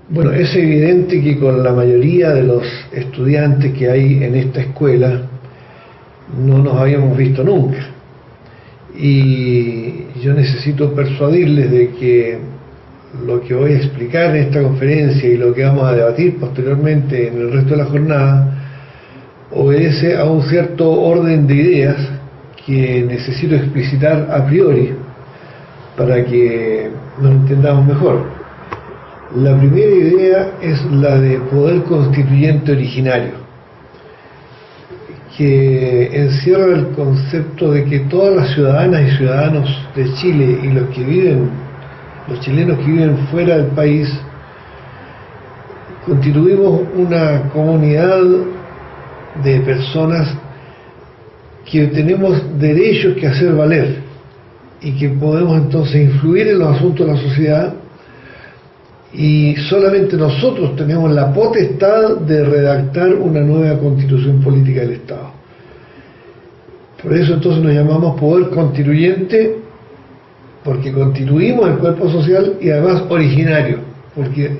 Bueno, es evidente que con la mayoría de los estudiantes que hay en esta escuela no nos habíamos visto nunca. Y yo necesito persuadirles de que lo que voy a explicar en esta conferencia y lo que vamos a debatir posteriormente en el resto de la jornada obedece a un cierto orden de ideas que necesito explicitar a priori para que nos entendamos mejor. La primera idea es la de poder constituyente originario, que encierra el concepto de que todas las ciudadanas y ciudadanos de Chile y los chilenos que viven fuera del país, constituimos una comunidad de personas que tenemos derechos que hacer valer y que podemos entonces influir en los asuntos de la sociedad, y solamente nosotros tenemos la potestad de redactar una nueva constitución política del Estado. Por eso entonces nos llamamos poder constituyente, porque constituimos el cuerpo social, y además originario, porque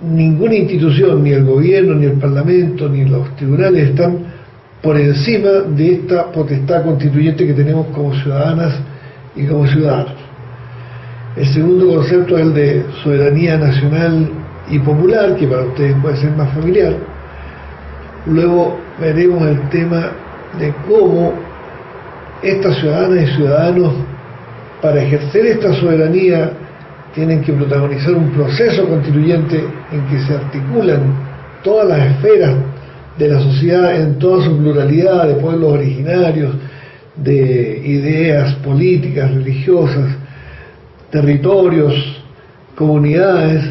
ninguna institución, ni el gobierno, ni el parlamento, ni los tribunales están por encima de esta potestad constituyente que tenemos como ciudadanas y como ciudadanos. El segundo concepto es el de soberanía nacional y popular, que para ustedes puede ser más familiar. Luego veremos el tema de cómo estas ciudadanas y ciudadanos, para ejercer esta soberanía, tienen que protagonizar un proceso constituyente en que se articulan todas las esferas de la sociedad en toda su pluralidad, de pueblos originarios, de ideas políticas, religiosas, territorios, comunidades,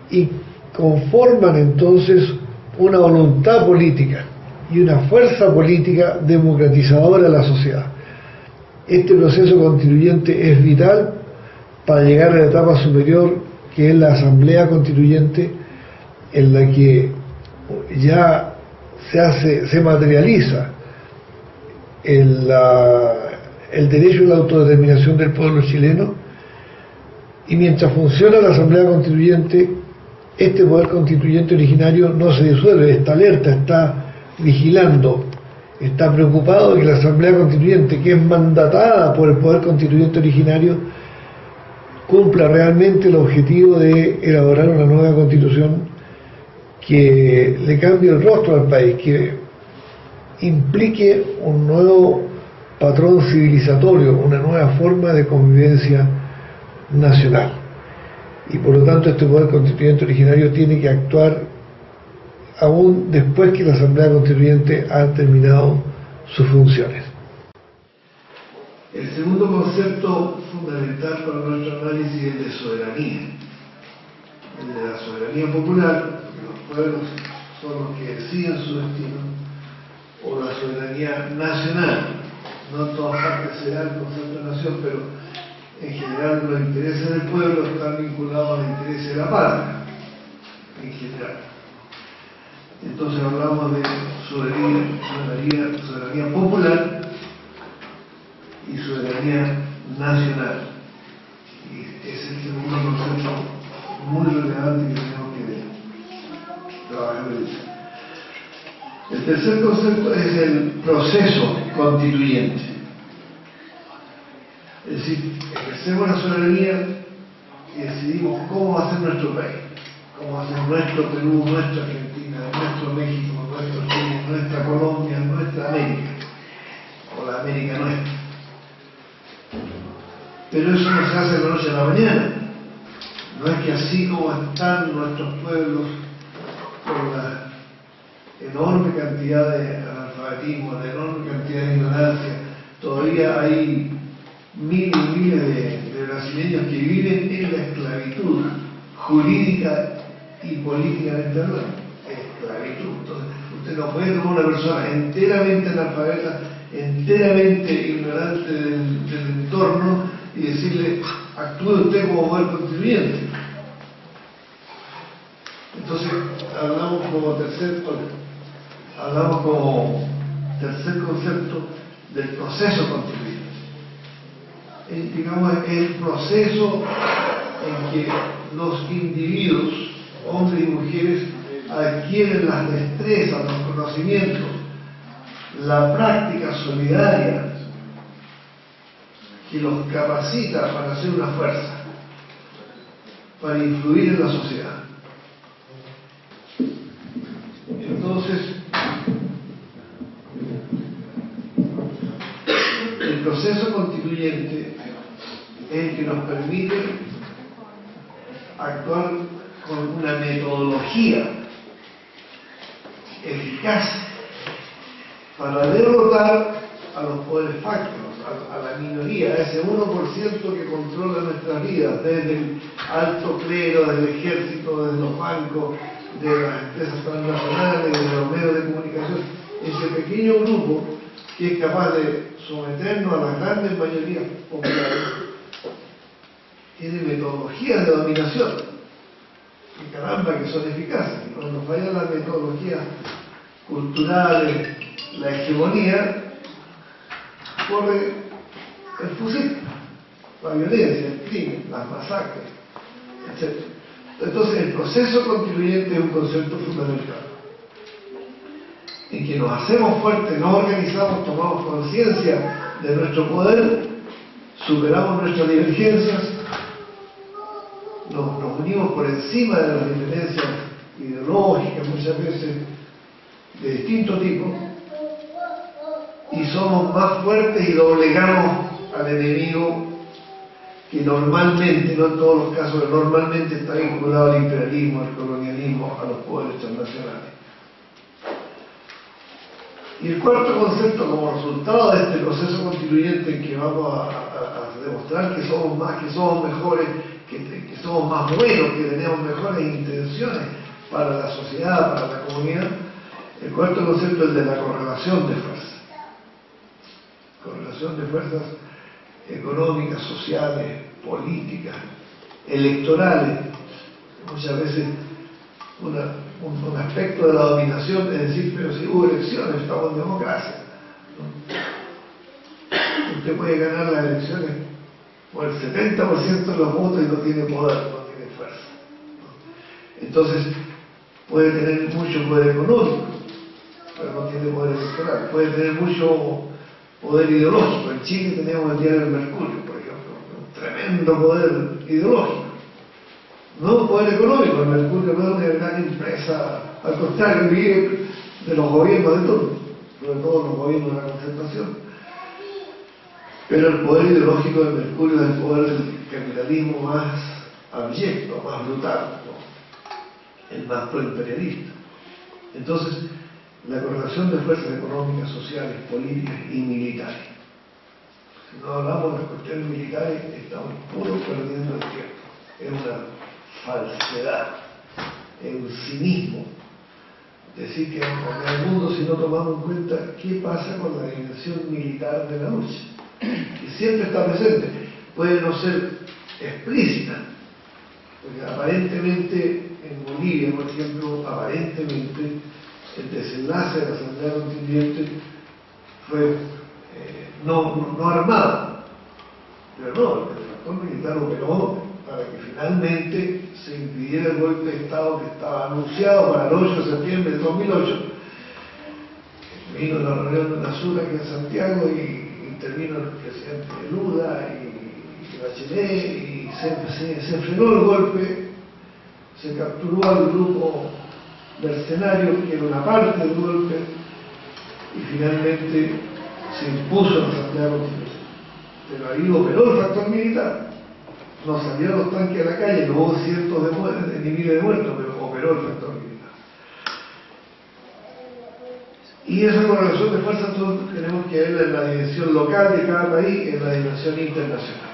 y conforman entonces una voluntad política y una fuerza política democratizadora de la sociedad. Este proceso constituyente es vital para llegar a la etapa superior, que es la Asamblea Constituyente, en la que ya se materializa el derecho a la autodeterminación del pueblo chileno. Y mientras funciona la Asamblea Constituyente, este poder constituyente originario no se disuelve, está alerta, está vigilando, está preocupado de que la Asamblea Constituyente, que es mandatada por el poder constituyente originario, cumpla realmente el objetivo de elaborar una nueva constitución que le cambie el rostro al país, que implique un nuevo patrón civilizatorio, una nueva forma de convivencia nacional. Y por lo tanto este poder constituyente originario tiene que actuar aún después que la Asamblea Constituyente ha terminado sus funciones. El segundo concepto fundamental para nuestro análisis es el de soberanía, el de la soberanía popular, porque los pueblos son los que deciden su destino, o la soberanía nacional. No en todas partes se da el concepto de nación, pero en general los intereses del pueblo están vinculados a los intereses de la patria, en general. Entonces hablamos de soberanía popular y soberanía nacional. Y es el segundo concepto muy relevante que tenemos que trabajar ahorita. El tercer concepto es el proceso constituyente. Es decir, ejercemos la soberanía y decidimos cómo va a ser nuestro país, cómo va a ser nuestro Perú, nuestra Argentina, nuestro México, nuestro Chile, nuestra Colombia, nuestra América, o la América nuestra. Pero eso no se hace de la noche a la mañana. No es que así como están nuestros pueblos, con la enorme cantidad de analfabetismo, la enorme cantidad de ignorancia, todavía hay miles y miles de brasileños que viven en la esclavitud jurídica y políticamente hablando. Esclavitud. Entonces, usted no puede tomar una persona enteramente analfabeta, enteramente ignorante del entorno y decirle, actúe usted como poder constituyente. Entonces, hablamos como tercer concepto del proceso constituyente. Digamos, el proceso en que los individuos, hombres y mujeres, adquieren las destrezas, los conocimientos, la práctica solidaria que los capacita para hacer una fuerza, para influir en la sociedad. Entonces, el proceso constituyente es el que nos permite actuar con una metodología eficaz para derrotar a los poderes fácticos, a la minoría, a ese 1% que controla nuestras vidas, desde el alto clero, desde el ejército, desde los bancos, de las empresas transnacionales, de los medios de comunicación, ese pequeño grupo que es capaz de someternos a las grandes mayorías populares, tiene metodologías de dominación, y caramba que son eficaces. Y cuando fallan las metodologías culturales, la hegemonía, corre el fusil, la violencia, el crimen, las masacres, etc. Entonces el proceso constituyente es un concepto fundamental, en que nos hacemos fuertes, nos organizamos, tomamos conciencia de nuestro poder, superamos nuestras divergencias, nos unimos por encima de las diferencias ideológicas, muchas veces de distinto tipo, y somos más fuertes y doblegamos al enemigo que normalmente, no en todos los casos, pero normalmente está vinculado al imperialismo, al colonialismo, a los poderes transnacionales. Y el cuarto concepto, como resultado de este proceso constituyente en que vamos a demostrar que somos más, que somos mejores, que somos más buenos, que tenemos mejores intenciones para la sociedad, para la comunidad, el cuarto concepto es el de la correlación de fuerzas. Correlación de fuerzas económicas, sociales, políticas, electorales. Muchas veces un aspecto de la dominación es decir, pero si hubo elecciones, estamos en democracia, ¿no? Usted puede ganar las elecciones por el 70% de los votos y no tiene poder, no tiene fuerza, ¿no? Entonces puede tener mucho poder económico, pero no tiene poder electoral. Puede tener mucho poder ideológico. En Chile tenemos el diario El Mercurio, por ejemplo, un tremendo poder ideológico. No poder económico, el Mercurio no es una gran empresa, al contrario, vive de los gobiernos de todos, sobre todo los gobiernos de la concentración. Pero el poder ideológico del Mercurio es el poder del capitalismo más abyecto, más brutal, ¿no? El más proimperialista. Entonces, la correlación de fuerzas económicas, sociales, políticas y militares. Si no hablamos de las cuestiones militares, estamos puro perdiendo el tiempo. Es una falsedad, es un cinismo decir que vamos a cambiar el mundo si no tomamos en cuenta qué pasa con la dimensión militar de la lucha, que siempre está presente. Puede no ser explícita, porque aparentemente en Bolivia, por ejemplo, aparentemente el desenlace de la Asamblea Constituyente fue no armado, pero no, el factor militar operó para que finalmente se impidiera el golpe de Estado que estaba anunciado para el 8 de septiembre de 2008. Vino la reunión de UNASUR aquí en Santiago y intervino el presidente Lula y Bachelet y se frenó el golpe, se capturó al grupo mercenario que era una parte del golpe y finalmente se impuso la Asamblea Constitucional. Pero ahí operó el factor militar. No salieron los tanques a la calle, no hubo cientos de ni miles de muertos, pero operó el factor militar. Y esa correlación de fuerzas todos tenemos que verla en la dimensión local de cada país, en la dimensión internacional.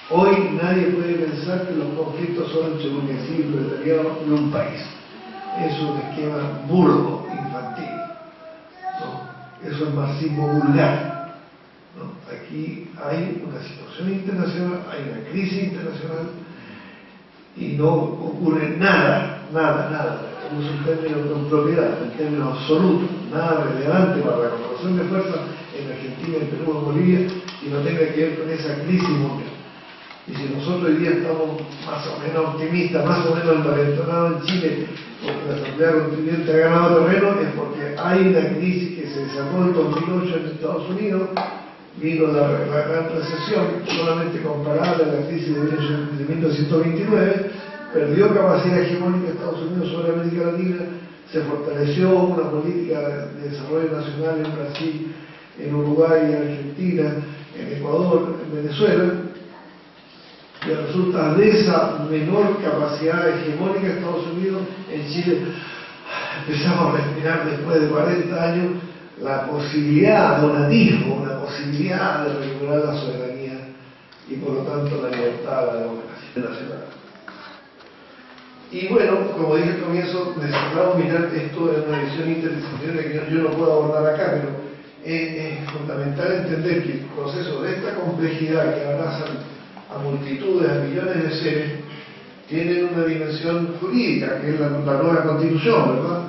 Hoy nadie puede pensar que los conflictos son entre burguesía y proletariado de un país. Es un esquema burdo, infantil, ¿no? Eso es marxismo vulgar, ¿no? Aquí hay una situación internacional, hay una crisis internacional y no ocurre nada, uso un término con propiedad, en términos absolutos, nada relevante para la correlación de fuerzas en Argentina, en Perú, en Bolivia, y no tenga que ver con esa crisis mundial. Y si nosotros hoy día estamos más o menos optimistas, más o menos envalentonados en Chile, porque la Asamblea Constituyente ha ganado terreno, es porque hay una crisis que se desató en 2008 en Estados Unidos, vino la gran recesión, solamente comparable a la crisis de 1929, perdió capacidad hegemónica Estados Unidos sobre América Latina, se fortaleció una política de desarrollo nacional en Brasil, en Uruguay, en Argentina, en Ecuador, en Venezuela, y resulta de esa menor capacidad hegemónica de Estados Unidos, en Chile empezamos a respirar después de 40 años la posibilidad, donatismo, una posibilidad de recuperar la soberanía y por lo tanto la libertad, la democracia nacional. Y bueno, como dije al comienzo, necesitamos mirar esto en una visión interdisciplinaria que yo no puedo abordar acá, pero es fundamental entender que el proceso de esta complejidad que abraza a multitudes, a millones de seres, tienen una dimensión jurídica, que es la nueva Constitución, ¿verdad?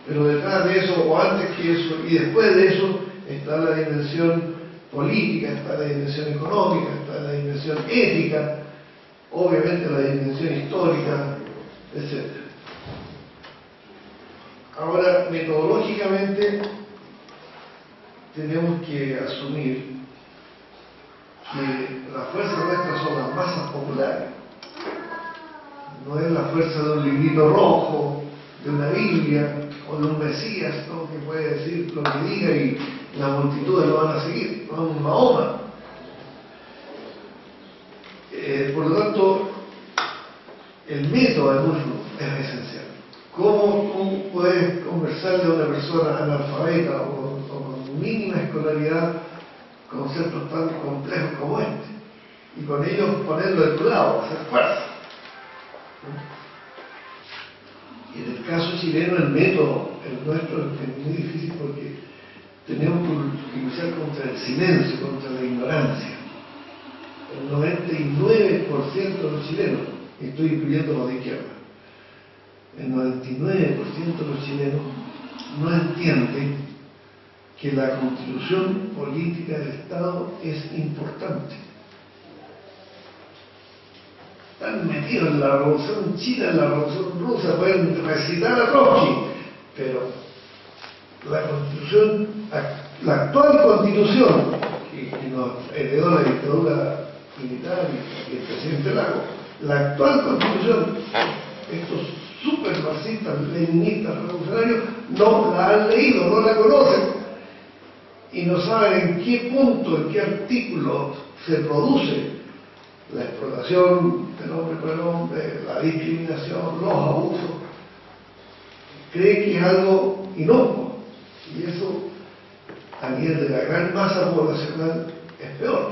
Pero detrás de eso, o antes que eso, y después de eso, está la dimensión política, está la dimensión económica, está la dimensión ética, obviamente la dimensión histórica, etc. Ahora, metodológicamente, tenemos que asumir que la fuerza nuestra son las masas populares. No es la fuerza de un librito rojo, de una Biblia o de un Mesías, ¿no?, que puede decir lo que diga y las multitudes lo van a seguir, no es un Mahoma. Por lo tanto, el método de Muslim es esencial. ¿Cómo tú puedes conversarle a una persona analfabeta o con mínima escolaridad conceptos tan complejos como este? Y con ellos ponerlo de tu lado, hacer fuerza. Y en el caso chileno, el método, el nuestro, es muy difícil porque tenemos que luchar contra el silencio, contra la ignorancia. El 99% de los chilenos, estoy incluyendo los de izquierda, el 99% de los chilenos no entiende que la constitución política del Estado es importante. Están metidos en la revolución china, en la revolución rusa, pueden recitar a Trotsky, pero la constitución, la actual constitución, que nos heredó la dictadura militar y el presidente Lago, la actual constitución, estos super marxistas, leninistas, revolucionarios, no la han leído, no la conocen, y no saben en qué punto, en qué artículo se produce la explotación del hombre por el hombre, la discriminación, los abusos. Cree que es algo inocuo, y eso a nivel de la gran masa poblacional es peor.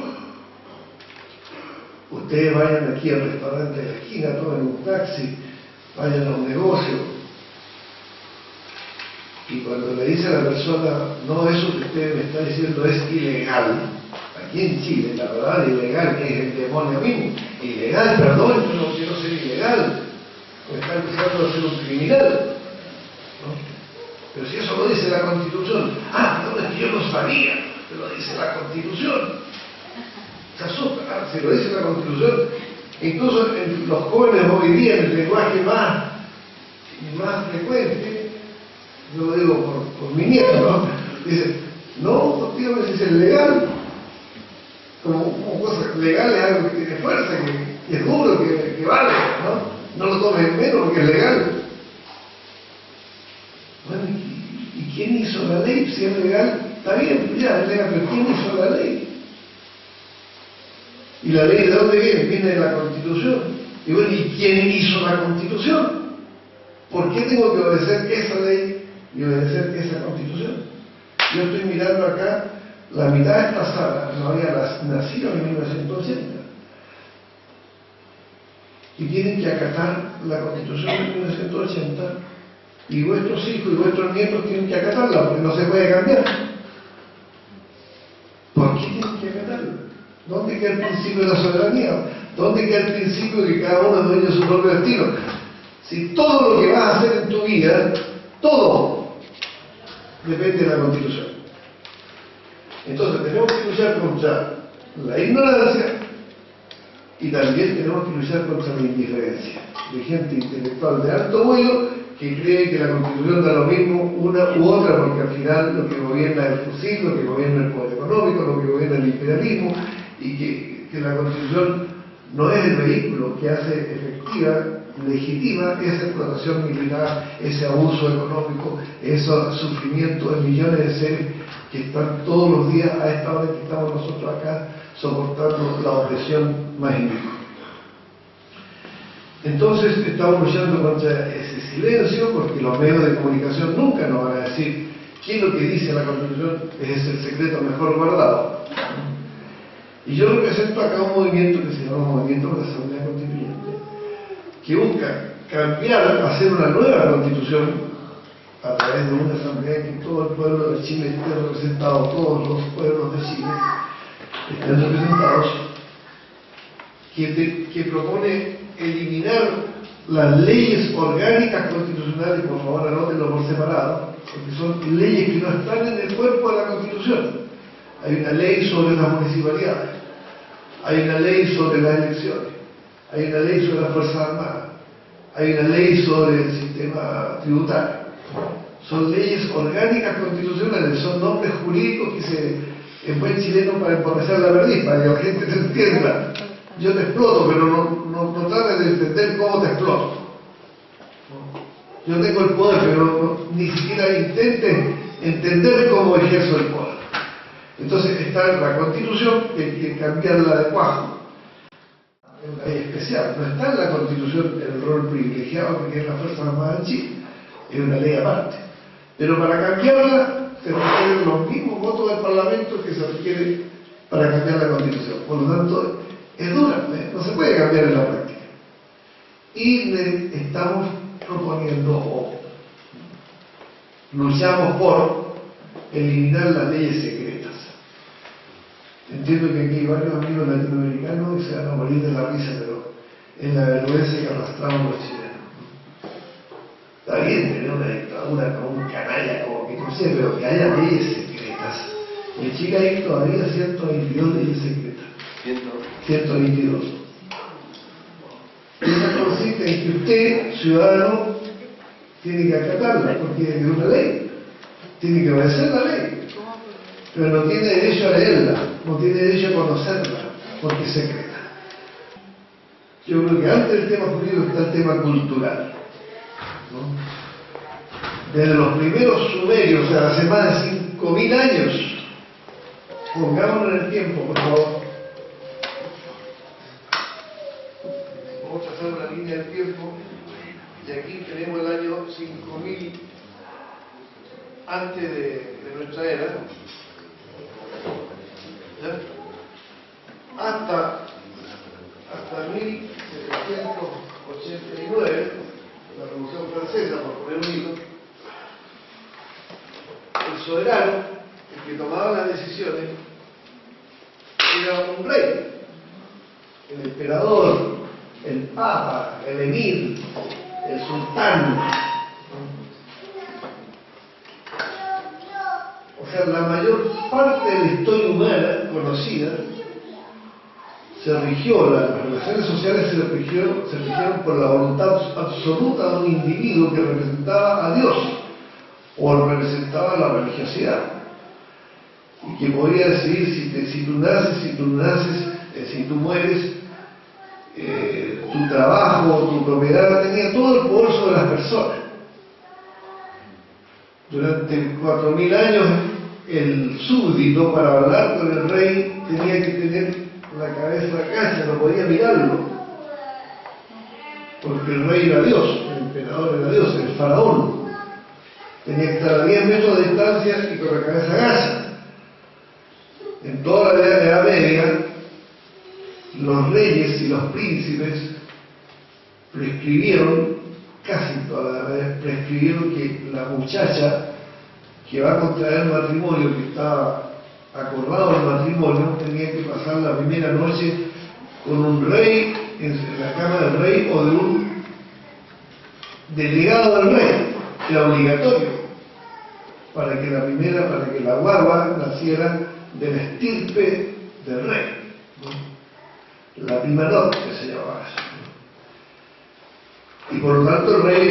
Ustedes vayan aquí al restaurante de la esquina, tomen un taxi, vayan a los negocios, y cuando le dice a la persona, no, eso que usted me está diciendo es ilegal, aquí en Chile, la verdad, ilegal es el demonio mismo. Ilegal, perdón, yo no quiero ser ilegal, porque está empezando a ser un criminal, ¿no? Pero si eso lo dice la Constitución, no, es que yo no sabía, que lo dice la Constitución. Se asusta, si lo dice la Constitución. Incluso en los jóvenes hoy día, en el lenguaje más frecuente, yo lo digo por mi nieto, ¿no? Dice, no, tío, me dice legal. Como cosa legal es algo que tiene fuerza, que es duro, que vale, ¿no? No lo tomes en menos porque es legal. Bueno, ¿y quién hizo la ley? Si es legal, está bien, ya es legal, pero ¿quién hizo la ley? ¿Y la ley de dónde viene? Viene de la Constitución. Y bueno, ¿y quién hizo la Constitución? ¿Por qué tengo que obedecer esa ley y obedecer esa Constitución? Yo estoy mirando acá, la mitad de esta sala no había nacido en 1980. Y tienen que acatar la Constitución de 1980, y vuestros hijos y vuestros nietos tienen que acatarla, porque no se puede cambiar. ¿Por qué tienen que acatarla? ¿Dónde queda el principio de la soberanía? ¿Dónde queda el principio de que cada uno es dueño de su propio destino? Si todo lo que vas a hacer en tu vida, todo depende de la Constitución. Entonces tenemos que luchar contra la ignorancia y también tenemos que luchar contra la indiferencia de gente intelectual de alto vuelo que cree que la Constitución da lo mismo una u otra, porque al final lo que gobierna es el fusil, lo que gobierna el poder económico, lo que gobierna el imperialismo, y que la Constitución no es el vehículo que hace efectiva, legitima esa explotación militar, ese abuso económico, ese sufrimiento de millones de seres que están todos los días a esta hora que estamos nosotros acá soportando la opresión más indigna. Entonces estamos luchando contra ese silencio, porque los medios de comunicación nunca nos van a decir qué es lo que dice la Constitución, es el secreto mejor guardado. Y yo represento acá un movimiento que se llama Movimiento de la Asamblea Constituyente, que busca cambiar, hacer una nueva Constitución a través de una asamblea en que todo el pueblo de Chile esté representado, todos los pueblos de Chile estén representados, que propone eliminar las leyes orgánicas constitucionales, por favor anótenlo por separado, porque son leyes que no están en el cuerpo de la Constitución. Hay una ley sobre las municipalidades, hay una ley sobre las elecciones, hay una ley sobre las Fuerzas Armadas, hay una ley sobre el sistema tributario. Son leyes orgánicas constitucionales, son nombres jurídicos que se, en buen chileno, para emborrachar la perdiz, para que la gente se entienda. Yo te exploto, pero no trates de entender cómo te exploto. Yo tengo el poder, pero ni siquiera intentes entender cómo ejerzo el poder. Entonces está la Constitución, que hay que cambiarla de cuajo. Es una ley especial, no está en la Constitución el rol privilegiado que tiene la Fuerza Armada en Chile, es una ley aparte. Pero para cambiarla se requieren los mismos votos del Parlamento que se requiere para cambiar la Constitución. Por lo tanto, es dura, no se puede cambiar en la práctica. Y estamos proponiendo o luchamos por eliminar las leyes secretas. Entiendo que aquí hay varios amigos latinoamericanos y se van a morir de la risa, pero es la vergüenza que arrastramos los chilenos. Está bien tener una dictadura con un canalla como que no sé, pero que haya leyes secretas. Y en Chile hay todavía 122 leyes secretas. 122. Eso consiste en que usted, ciudadano, tiene que acatarla, porque tiene que ser una ley. Tiene que obedecer la ley. Pero no tiene derecho a leerla, no tiene derecho a conocerla, porque es secreta. Yo creo que antes del tema jurídico está el tema cultural, ¿no? Desde los primeros sumerios, o sea, hace más de 5.000 años, pongámonos en el tiempo, por favor. Vamos a trazar una línea del tiempo, y aquí tenemos el año 5.000 antes de nuestra era, hasta 1789, la Revolución Francesa, por poner un hilo. El soberano, el que tomaba las decisiones, era un rey, el emperador, el papa, el emir, el sultán. O sea, la mayor parte de la historia humana conocida se rigió, las relaciones sociales se rigieron por la voluntad absoluta de un individuo que representaba a Dios o representaba la religiosidad y que podía decidir si tú naces, si tú mueres, tu trabajo, tu propiedad, tenía todo el poder sobre las personas. Durante 4.000 años el súbdito, para hablar con el rey, tenía que tener la cabeza agacha, no podía mirarlo, porque el rey era Dios, el emperador era Dios, el faraón tenía que estar a 10 metros de distancia y con la cabeza agacha. En toda la Edad Media los reyes y los príncipes prescribieron, casi toda la Edad Media, prescribieron que la muchacha que va a contraer matrimonio, que estaba acordado el matrimonio, tenía que pasar la primera noche con un rey en la cama del rey o de un delegado del rey. Era obligatorio para que la guagua naciera de la estirpe del rey, ¿no? la prima nota, que se llamaba eso. Y por lo tanto el rey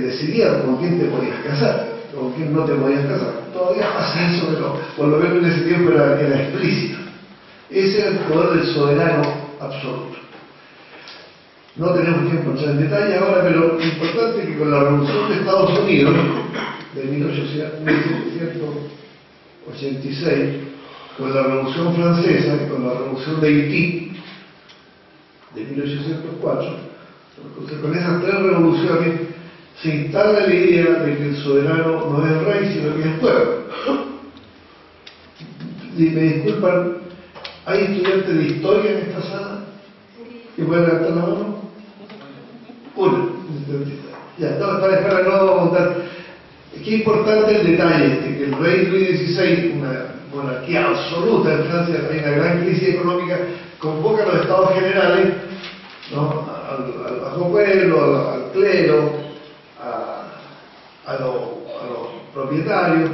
decidía con quién te podías casar, con quién no te podías casar. Todavía pasa eso, pero por lo menos en ese tiempo era explícito. Ese era el poder del soberano absoluto. No tenemos tiempo en entrar en detalle ahora, pero lo importante es que con la Revolución de Estados Unidos de 1786, con la Revolución Francesa y con la Revolución de Haití de 1804, entonces con esas tres revoluciones se instala la idea de que el soberano no es el rey, sino que es el pueblo. Y me disculpan, ¿hay estudiantes de historia en esta sala? ¿Que pueden levantar la mano? Una. Ya, no, para no montar. Qué importante el detalle este, que el rey Luis XVI, una monarquía absoluta en Francia, hay una gran crisis económica, convoca a los estados generales, ¿no? al bajo pueblo, al clero, a los propietarios,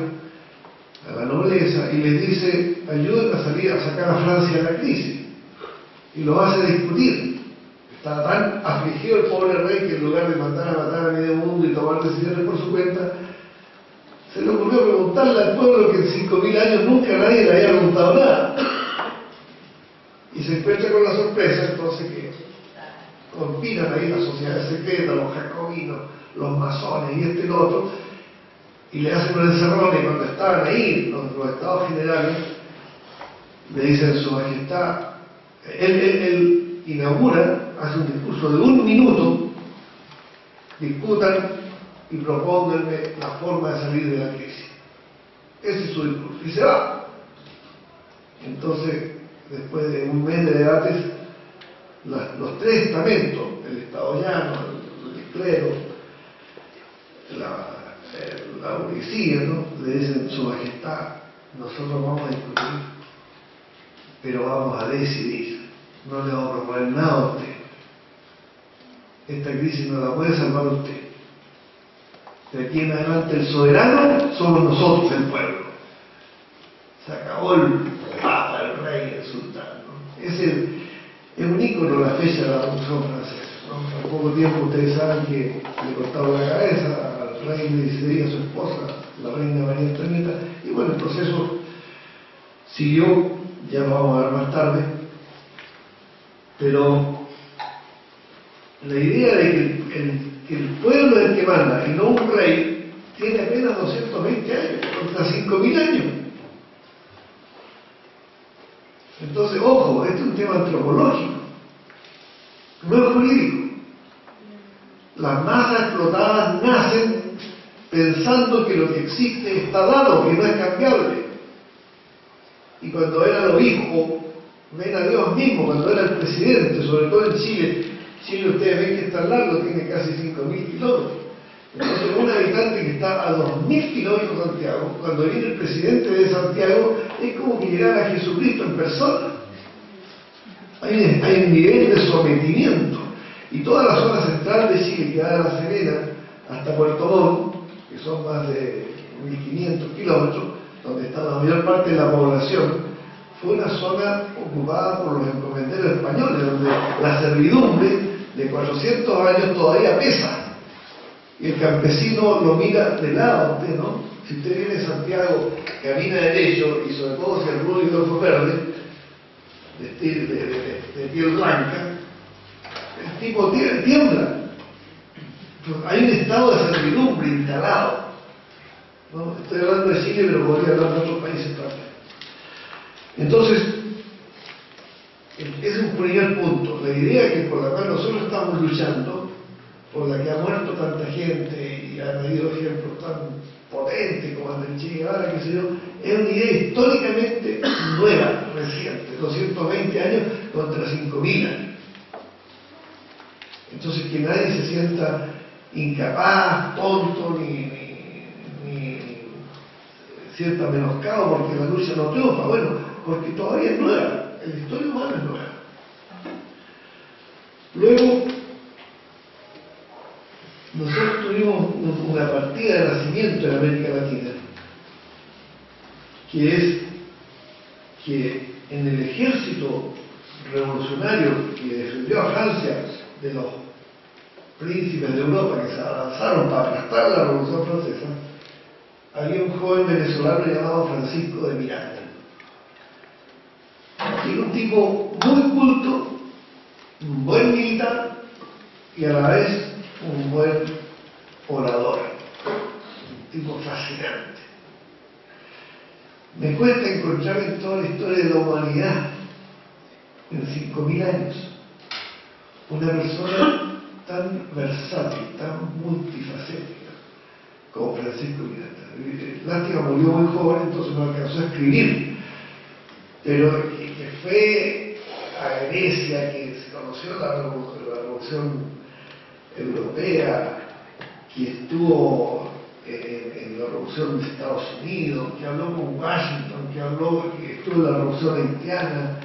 a la nobleza, y les dice: ayuden a salir a sacar a Francia de la crisis, y los hace discutir. Estaba tan afligido el pobre rey que en lugar de mandar a matar a medio mundo y tomar decisiones por su cuenta, se le ocurrió preguntarle al pueblo que en 5.000 años nunca nadie le había preguntado nada. Y se encuentra con la sorpresa entonces que conspiran ahí las sociedades secretas, los jacobinos, los masones y este y lo otro, y le hacen un encerrón. Y cuando estaban ahí, los estados generales, le dicen: Su Majestad, él inaugura, hace un discurso de 1 minuto, discutan y propónganme la forma de salir de la crisis. Ese es su discurso. Y se va. Entonces, después de un mes de debates, los tres estamentos, el Estado llano, el clero, la burguesía, ¿no?, le dicen: Su Majestad, nosotros vamos a discutir, pero vamos a decidir. No le vamos a proponer nada a usted. Esta crisis no la puede salvar usted. De aquí en adelante el soberano somos nosotros, el pueblo. Se acabó el papa, el rey, el sultán, ¿no? Es un ícono la fecha de la Revolución Francesa, ¿no? Hace poco tiempo ustedes saben que le cortaron la cabeza al rey Luis XVI, a su esposa, la reina María Antonieta, y bueno, el proceso siguió, ya lo vamos a ver más tarde. Pero la idea de que el pueblo es el que manda y no un rey tiene apenas 220 años, contra 5.000 años. Entonces, ojo, este es un tema antropológico, no es jurídico. Las masas explotadas nacen pensando que lo que existe está dado, que no es cambiable. Y cuando era el obispo, ven a Dios mismo, cuando era el presidente, sobre todo en Chile. Chile, ustedes ven que es tan largo, tiene casi 5.000 kilómetros. Entonces, un habitante que está a 2.000 kilómetros de Santiago, cuando viene el presidente de Santiago, es como que llegara a Jesucristo en persona. Hay un nivel de sometimiento. Y toda la zona central de Chile, que va de La Serena hasta Puerto Montt, que son más de 1.500 kilómetros, donde está la mayor parte de la población, fue una zona ocupada por los encomenderos españoles, donde la servidumbre de 400 años todavía pesa. Y el campesino lo mira de lado, usted, ¿no? Si usted viene de Santiago, camina derecho, y sobre todo si el rubio y el ojo verde, de piel blanca, el tipo tiembla. Entonces, hay un estado de servidumbre instalado, ¿no? Estoy hablando de Chile, pero podría hablar de otros países también. Entonces, ese es un primer punto. La idea que por la cual nosotros estamos luchando, por la que ha muerto tanta gente y han habido ejemplos tan potentes como el de Che Guevara, qué sé yo, es una idea históricamente nueva, reciente, 220 años contra 5.000 años. Entonces, que nadie se sienta incapaz, tonto, ni sienta menoscabo porque la lucha no triunfa. Bueno, porque todavía es nueva, la historia humana es nueva. Luego, nosotros tuvimos una partida de nacimiento en América Latina, que es que en el ejército revolucionario que defendió a Francia de los príncipes de Europa que se avanzaron para aplastar la Revolución Francesa, había un joven venezolano llamado Francisco de Miranda. Era un tipo muy culto, un buen militar y a la vez un buen orador, un tipo fascinante. Me cuesta encontrar en toda la historia de la humanidad, en 5.000 años, una persona tan versátil, tan multifacética como Francisco Miranda. Lástima, murió muy joven, entonces no alcanzó a escribir, pero que fue a Grecia, que se conoció la Revolución Europea, que estuvo en la Revolución de Estados Unidos, que habló con Washington, que estuvo en la Revolución haitiana,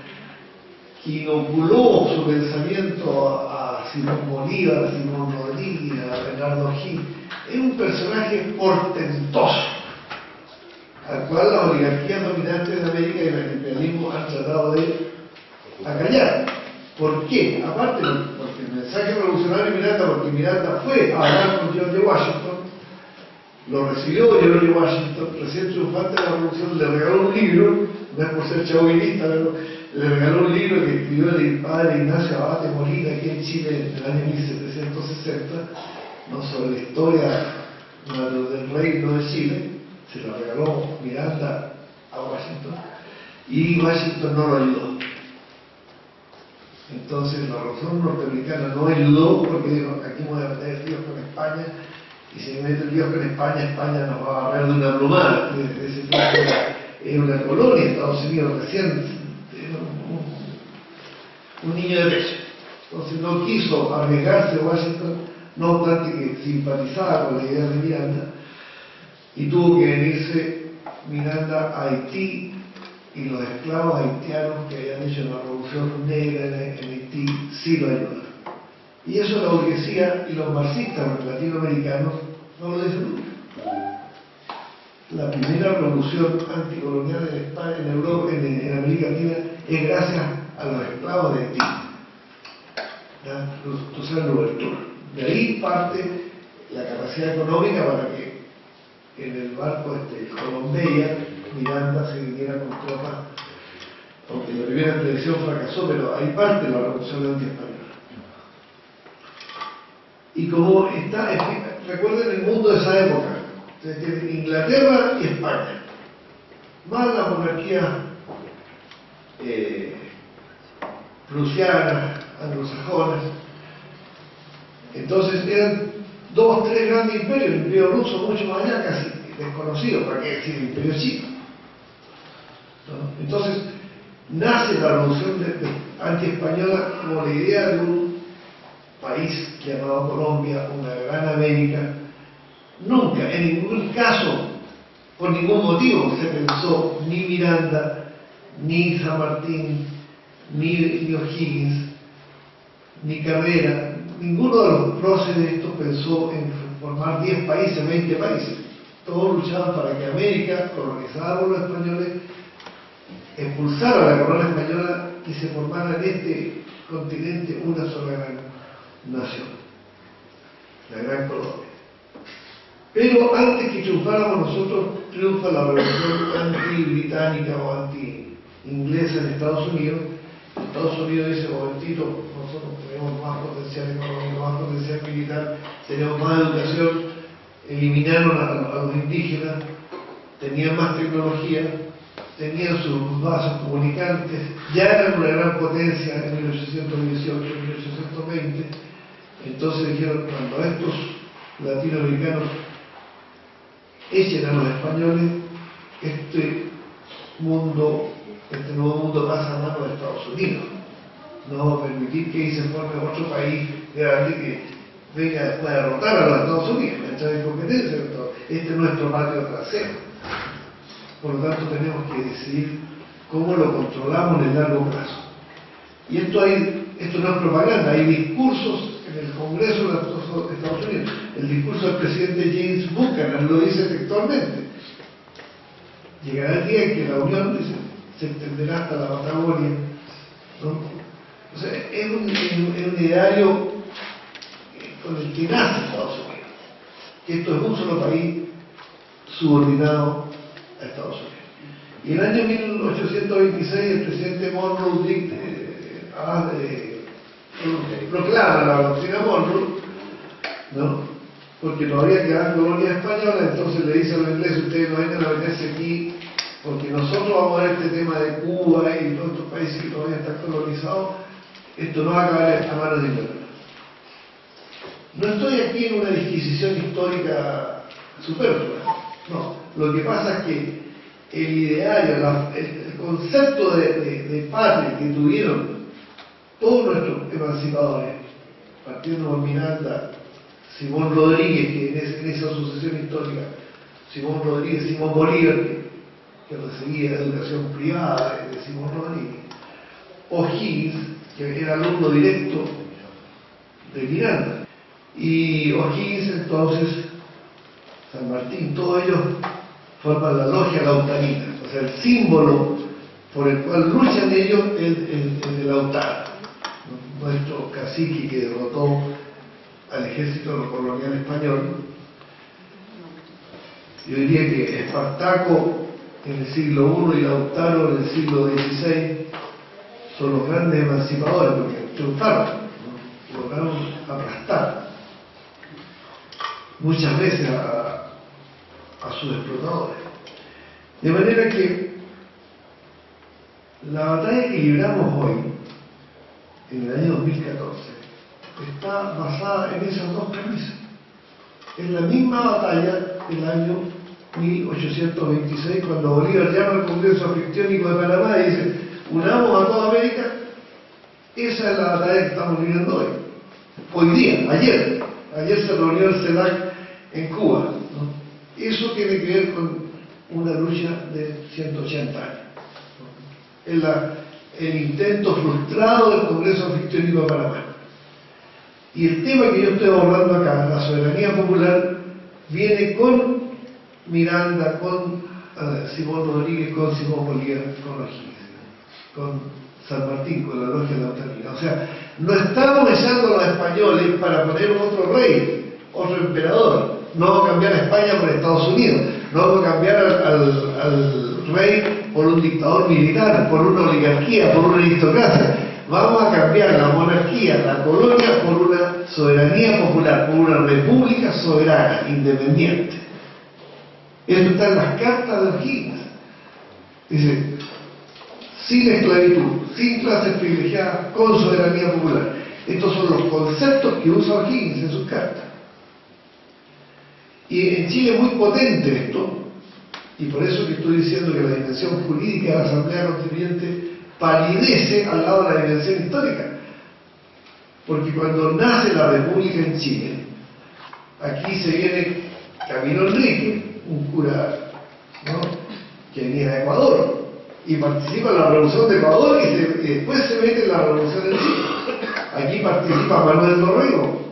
que inoculó su pensamiento a Simón Bolívar, a Simón Rodríguez, a Bernardo Gil. Es un personaje portentoso, al cual la oligarquía dominante de América y el imperialismo han tratado de acallar. ¿Por qué? Aparte, porque el mensaje revolucionario de Miranda, porque Miranda fue a hablar con George Washington, lo recibió George Washington, recién triunfante de la revolución, le regaló un libro, no es por ser chauvinista, pero le regaló un libro que escribió el padre Ignacio Abate Molina aquí en Chile en el año 1760, ¿no? Sobre la historia del reino de Chile. Se lo regaló Miranda a Washington y Washington no lo ayudó. Entonces la revolución norteamericana no ayudó porque dijo: aquí voy a meter Dios con España, y si me mete Dios con España, España nos va a barrer de una plumada. Es una colonia, Estados Unidos recién, un niño de pecho. Entonces no quiso arriesgarse Washington, no obstante que simpatizaba con la idea de Miranda, y tuvo que venirse Miranda a Haití, y los esclavos haitianos que habían hecho la revolución negra en Haití sí lo ayudaron. Y eso la burguesía y los marxistas latinoamericanos no lo dicen nunca. La primera revolución anticolonial en España, en Europa, en América Latina, es gracias a los esclavos de Haití. Tú sabes la obertura. De ahí parte la capacidad económica para que en el barco Colombeya, Miranda se viniera con tropas, aunque la primera expedición fracasó, pero ahí parte la revolución anti-española. Y como está, recuerden el mundo de esa época, Inglaterra y España, más la monarquía prusiana, anglosajonas. Entonces eran 2, 3 grandes imperios, el imperio ruso mucho más allá, casi desconocido, para qué decir el imperio chino, ¿no? Entonces nace la revolución anti-española como la idea de un país llamado Colombia, una gran América. Nunca, en ningún caso, por ningún motivo, se pensó ni Miranda, ni San Martín, ni O'Higgins, ni Carrera, ninguno de los próceres de esto pensó en formar 10 países, 20 países. Todos luchaban para que América, colonizada por los españoles, expulsara a la corona española y se formara en este continente una sola gran nación, la Gran Colombia. Pero antes que triunfáramos nosotros, triunfa la revolución anti-británica o anti-inglesa en Estados Unidos. Estados Unidos dice: momentito, nosotros tenemos más potencial económico, más potencial militar, tenemos más educación, eliminaron a los indígenas, tenían más tecnología, tenían sus vasos comunicantes, ya eran una gran potencia en 1818, 1820. Entonces dijeron: cuando estos latinoamericanos echen a los españoles, este nuevo mundo pasa a manos de Estados Unidos. No vamos a permitir que ahí se forme otro país grande que venga después a derrotar a los Estados Unidos, a entrar en competencia. Este es nuestro patio trasero. Por lo tanto, tenemos que decidir cómo lo controlamos en el largo plazo. Y esto no es propaganda, hay discursos en el Congreso de Estados Unidos. El discurso del presidente James Buchanan lo dice textualmente. Llegará el día en que la Unión, dice, se extenderá hasta la Patagonia, ¿no? O sea, es un ideario con el que nace Estados Unidos, que esto es un solo país subordinado a Estados Unidos. Y en el año 1826 el presidente Monroe proclama la doctrina Monroe, ¿no? Porque todavía quedan colonias españolas, entonces le dice a los ingleses: ustedes no vengan a meterse aquí, porque nosotros vamos a ver este tema de Cuba y todos estos países que todavía están colonizados, esto no va a acabar a manos de Inglaterra. No estoy aquí en una disquisición histórica superflua, no. Lo que pasa es que el ideario, el concepto de patria que tuvieron todos nuestros emancipadores, partiendo por Miranda, Simón Rodríguez, que en esa sucesión histórica, Simón Rodríguez, Simón Bolívar, que recibía educación privada de Simón Rodríguez, O'Higgins, que era alumno directo de Miranda, y O'Higgins entonces, San Martín, todos ellos forman la logia lautarina, o sea, el símbolo por el cual luchan ellos es el Lautaro, ¿no? Nuestro cacique que derrotó al ejército colonial español. Yo diría que Espartaco en el siglo I y Lautaro en el siglo XVI son los grandes emancipadores, porque triunfaron, ¿no? Lograron aplastar muchas veces a sus explotadores. De manera que la batalla que libramos hoy, en el año 2014, está basada en esas dos premisas. Es la misma batalla del año 1826, cuando Bolívar llama al Congreso Anfictiónico de Panamá y dice: unamos a toda América. Esa es la batalla que estamos librando hoy. Hoy día, ayer se reunió el CELAC en Cuba, ¿no? Eso tiene que ver con una lucha de 180 años, ¿no? El intento frustrado del Congreso Anfictiónico de Panamá. Y el tema que yo estoy abordando acá, la soberanía popular, viene con Miranda, con Simón Rodríguez, con Simón Bolívar, con O'Higgins, con San Martín, con la logia lautarina. O sea, no estamos echando a los españoles para poner otro rey, otro emperador. No vamos a cambiar a España por Estados Unidos, no vamos a cambiar al rey por un dictador militar, por una oligarquía, por una aristocracia. Vamos a cambiar la monarquía, la colonia, por una soberanía popular, por una república soberana, independiente. Esto está en las cartas de O'Higgins. Dice: sin esclavitud, sin clases privilegiadas, con soberanía popular. Estos son los conceptos que usa O'Higgins en sus cartas. Y en Chile es muy potente esto, y por eso que estoy diciendo que la dimensión jurídica de la Asamblea Constituyente palidece al lado de la dimensión histórica. Porque cuando nace la República en Chile, aquí se viene Camilo Enrique, un cura, ¿no?, que venía de Ecuador, y participa en la Revolución de Ecuador y después se mete en la Revolución en Chile. Aquí participa Manuel Dorrego.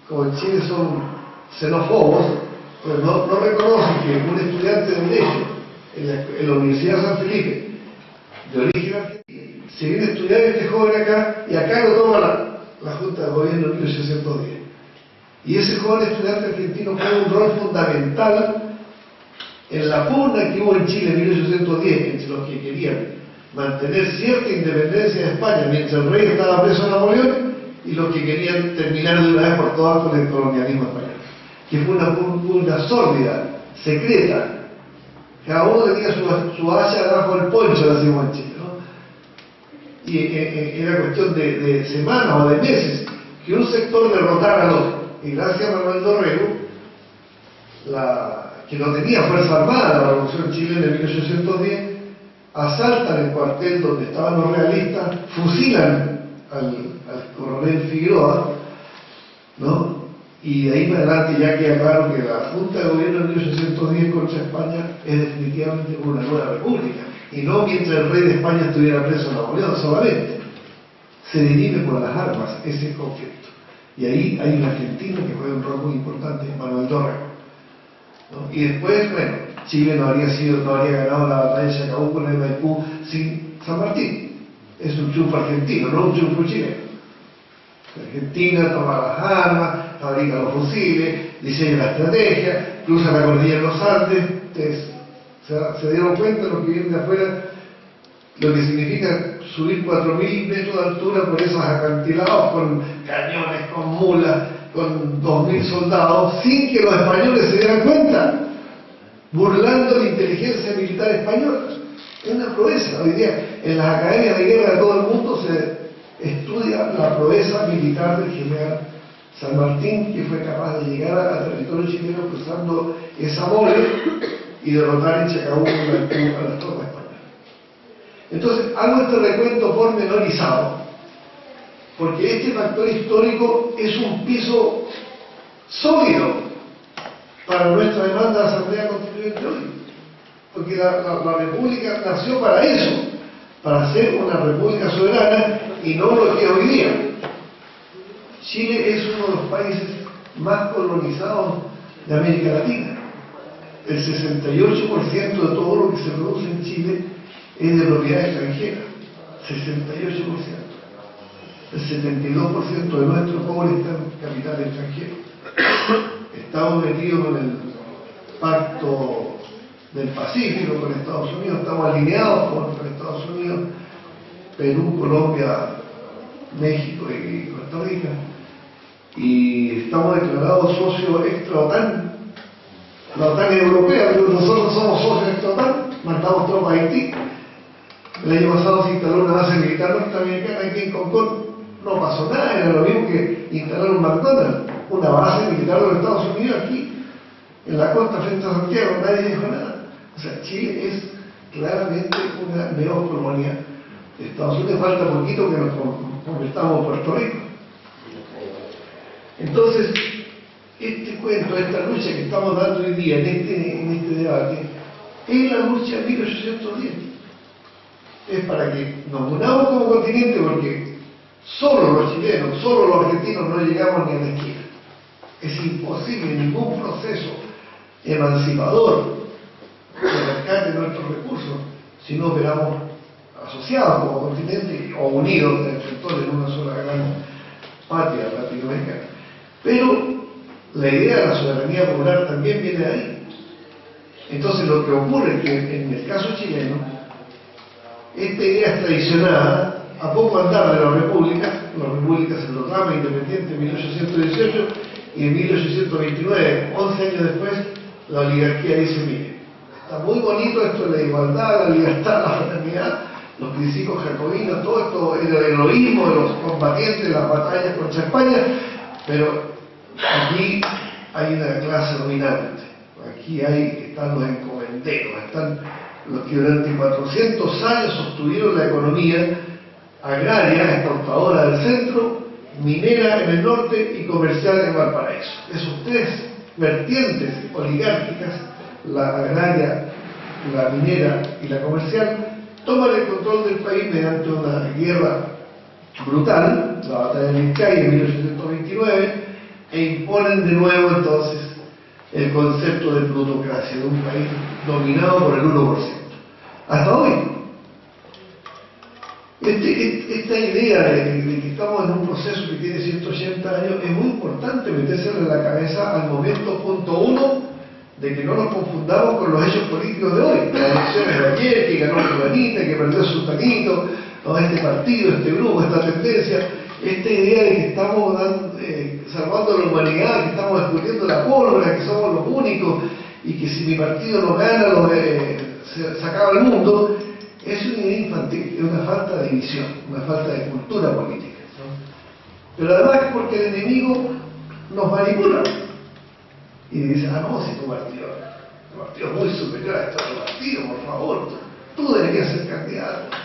Como en Chile son xenófobos, pues no reconocen que un estudiante de Derecho en la Universidad de San Felipe, de origen argentino, se viene a estudiar este joven acá, y acá lo toma la Junta de Gobierno en 1810. Y ese joven estudiante argentino juega un rol fundamental en la pugna que hubo en Chile en 1810 entre los que querían mantener cierta independencia de España mientras el rey estaba preso en Napoleón, y los que querían terminar de una vez por todas con el colonialismo español, que fue una pugna sórdida, secreta. Cada uno tenía su hacha debajo del poncho, decimos en Chile, ¿no? Y era cuestión de semanas o de meses que un sector derrotara al otro. Y gracias a Manuel Dorrego, que no tenía fuerza armada, la revolución chilena de 1810, asaltan el cuartel donde estaban los realistas, fusilan al coronel Figueroa, ¿no? Y de ahí para adelante ya queda claro que la Junta de Gobierno de 1810 contra España es definitivamente una nueva república, y no mientras el rey de España estuviera preso en Napoleón solamente. Se dirime por las armas ese conflicto. Y ahí hay un argentino que juega un rol muy importante, Manuel Dorrego, ¿no? Y después, bueno, Chile no habría ganado la batalla de Chacabuco en el Maipú sin San Martín. es un triunfo argentino, no un triunfo chileno. Argentina toma las armas, fabrica los fusiles, diseña la estrategia, cruza la cordillera de los Andes. Ustedes se dieron cuenta, los que vienen de afuera, lo que significa subir 4.000 metros de altura por esos acantilados con cañones, con mulas, con 2.000 soldados, sin que los españoles se dieran cuenta, burlando la inteligencia militar española. Es una proeza. Hoy día en las academias de guerra de todo el mundo se estudia la proeza militar del general San Martín, que fue capaz de llegar al territorio chileno cruzando esa mole y derrotar en Chacabuco a las tropas españolas. Entonces, hago este recuento pormenorizado, porque este factor histórico es un piso sólido para nuestra demanda de Asamblea Constituyente hoy. Porque la República nació para eso, para ser una república soberana y no lo que es hoy día. Chile es uno de los países más colonizados de América Latina. El 68% de todo lo que se produce en Chile es de propiedad extranjera. 68%. El 72% de nuestro cobre está en capital extranjero. Estamos metidos con el Pacto del Pacífico con Estados Unidos, estamos alineados con Estados Unidos, Perú, Colombia, México y Costa Rica, y estamos declarados socios extra-OTAN, la OTAN europea, pero nosotros somos socios extra-OTAN, mandamos tropas a Haití. El año pasado se instaló una base militar norteamericana aquí en Concón, no pasó nada, era lo mismo que instalar un McDonald's, una base militar de los Estados Unidos aquí, en la costa frente a Santiago, nadie dijo nada. O sea, Chile es claramente una neocolonia de Estados Unidos, falta poquito que nos convertamos en Puerto Rico. Entonces, este cuento, esta lucha que estamos dando hoy día en este debate, es la lucha de 1810. Es para que nos unamos como continente, porque solo los chilenos, solo los argentinos no llegamos ni a la esquina. Es imposible ningún proceso emancipador de rescate de nuestros recursos si no operamos asociados como continente o unidos en el sector en una sola gran patria latinoamericana. Pero la idea de la soberanía popular también viene de ahí. Entonces lo que ocurre es que en el caso chileno, esta idea es traicionada a poco andar de la república se proclama independiente en 1818 y en 1829, 11 años después, la oligarquía dice, mire, está muy bonito esto de la igualdad, la libertad, la fraternidad, los principios jacobinos, todo esto, el heroísmo de los combatientes, las batallas contra España, pero aquí hay una clase dominante, aquí están los encomenderos, están los que durante 400 años sostuvieron la economía agraria, exportadora del centro, minera en el norte y comercial en Valparaíso. Esos tres vertientes oligárquicas, la agraria, la minera y la comercial, toman el control del país mediante una guerra brutal, la batalla de Vizcaya en 1829, e imponen de nuevo entonces el concepto de plutocracia, de un país dominado por el 1%. Hasta hoy. Esta idea de que estamos en un proceso que tiene 180 años es muy importante metérselo en la cabeza al momento punto uno de que no nos confundamos con los hechos políticos de hoy. Las elecciones de ayer, que ganó Fulanita, que perdió Sultanito, ¿no? Este partido, este grupo, esta tendencia, esta idea de que estamos salvando a la humanidad, que estamos descubriendo la pólvora, que somos los únicos y que si mi partido no gana se acaba el mundo. Es una idea infantil, es una falta de visión, una falta de cultura política, ¿no? Pero además es porque el enemigo nos manipula y dice, no, si tu partido es muy superior a este otro partido, por favor, tú deberías ser candidato,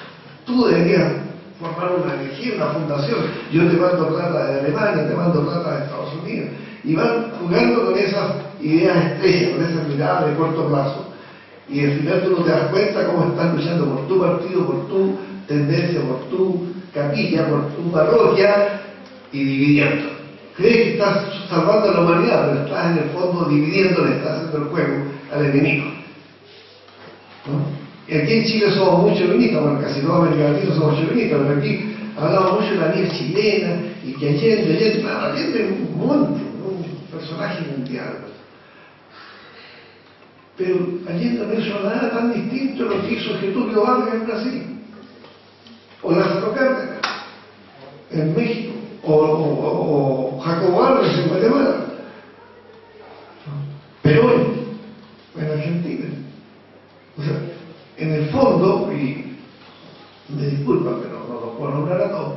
tú deberías formar una energía, una fundación, yo te mando plata de Alemania, te mando plata de Estados Unidos, y van jugando con esas ideas estrellas, con esas miradas de corto plazo. Y al final tú no te das cuenta cómo estás luchando por tu partido, por tu tendencia, por tu capilla, por tu parroquia y dividiendo. Crees que estás salvando a la humanidad, pero estás en el fondo dividiendo, le estás haciendo el juego al enemigo, ¿no? Y aquí en Chile somos muy chauvinistas, bueno, casi todos América Latina somos chauvinistas, pero aquí hablamos mucho de la nieve chilena y que Allende es un monte, un personaje mundial. Pero Allende no hizo nada tan distinto a lo que hizo Getúlio Vargas en Brasil, o Lázaro Cárdenas en México, o Jacobo Arbenz en Guatemala, Perón en Argentina. O sea, en el fondo, y me disculpan, pero no los puedo nombrar a todos,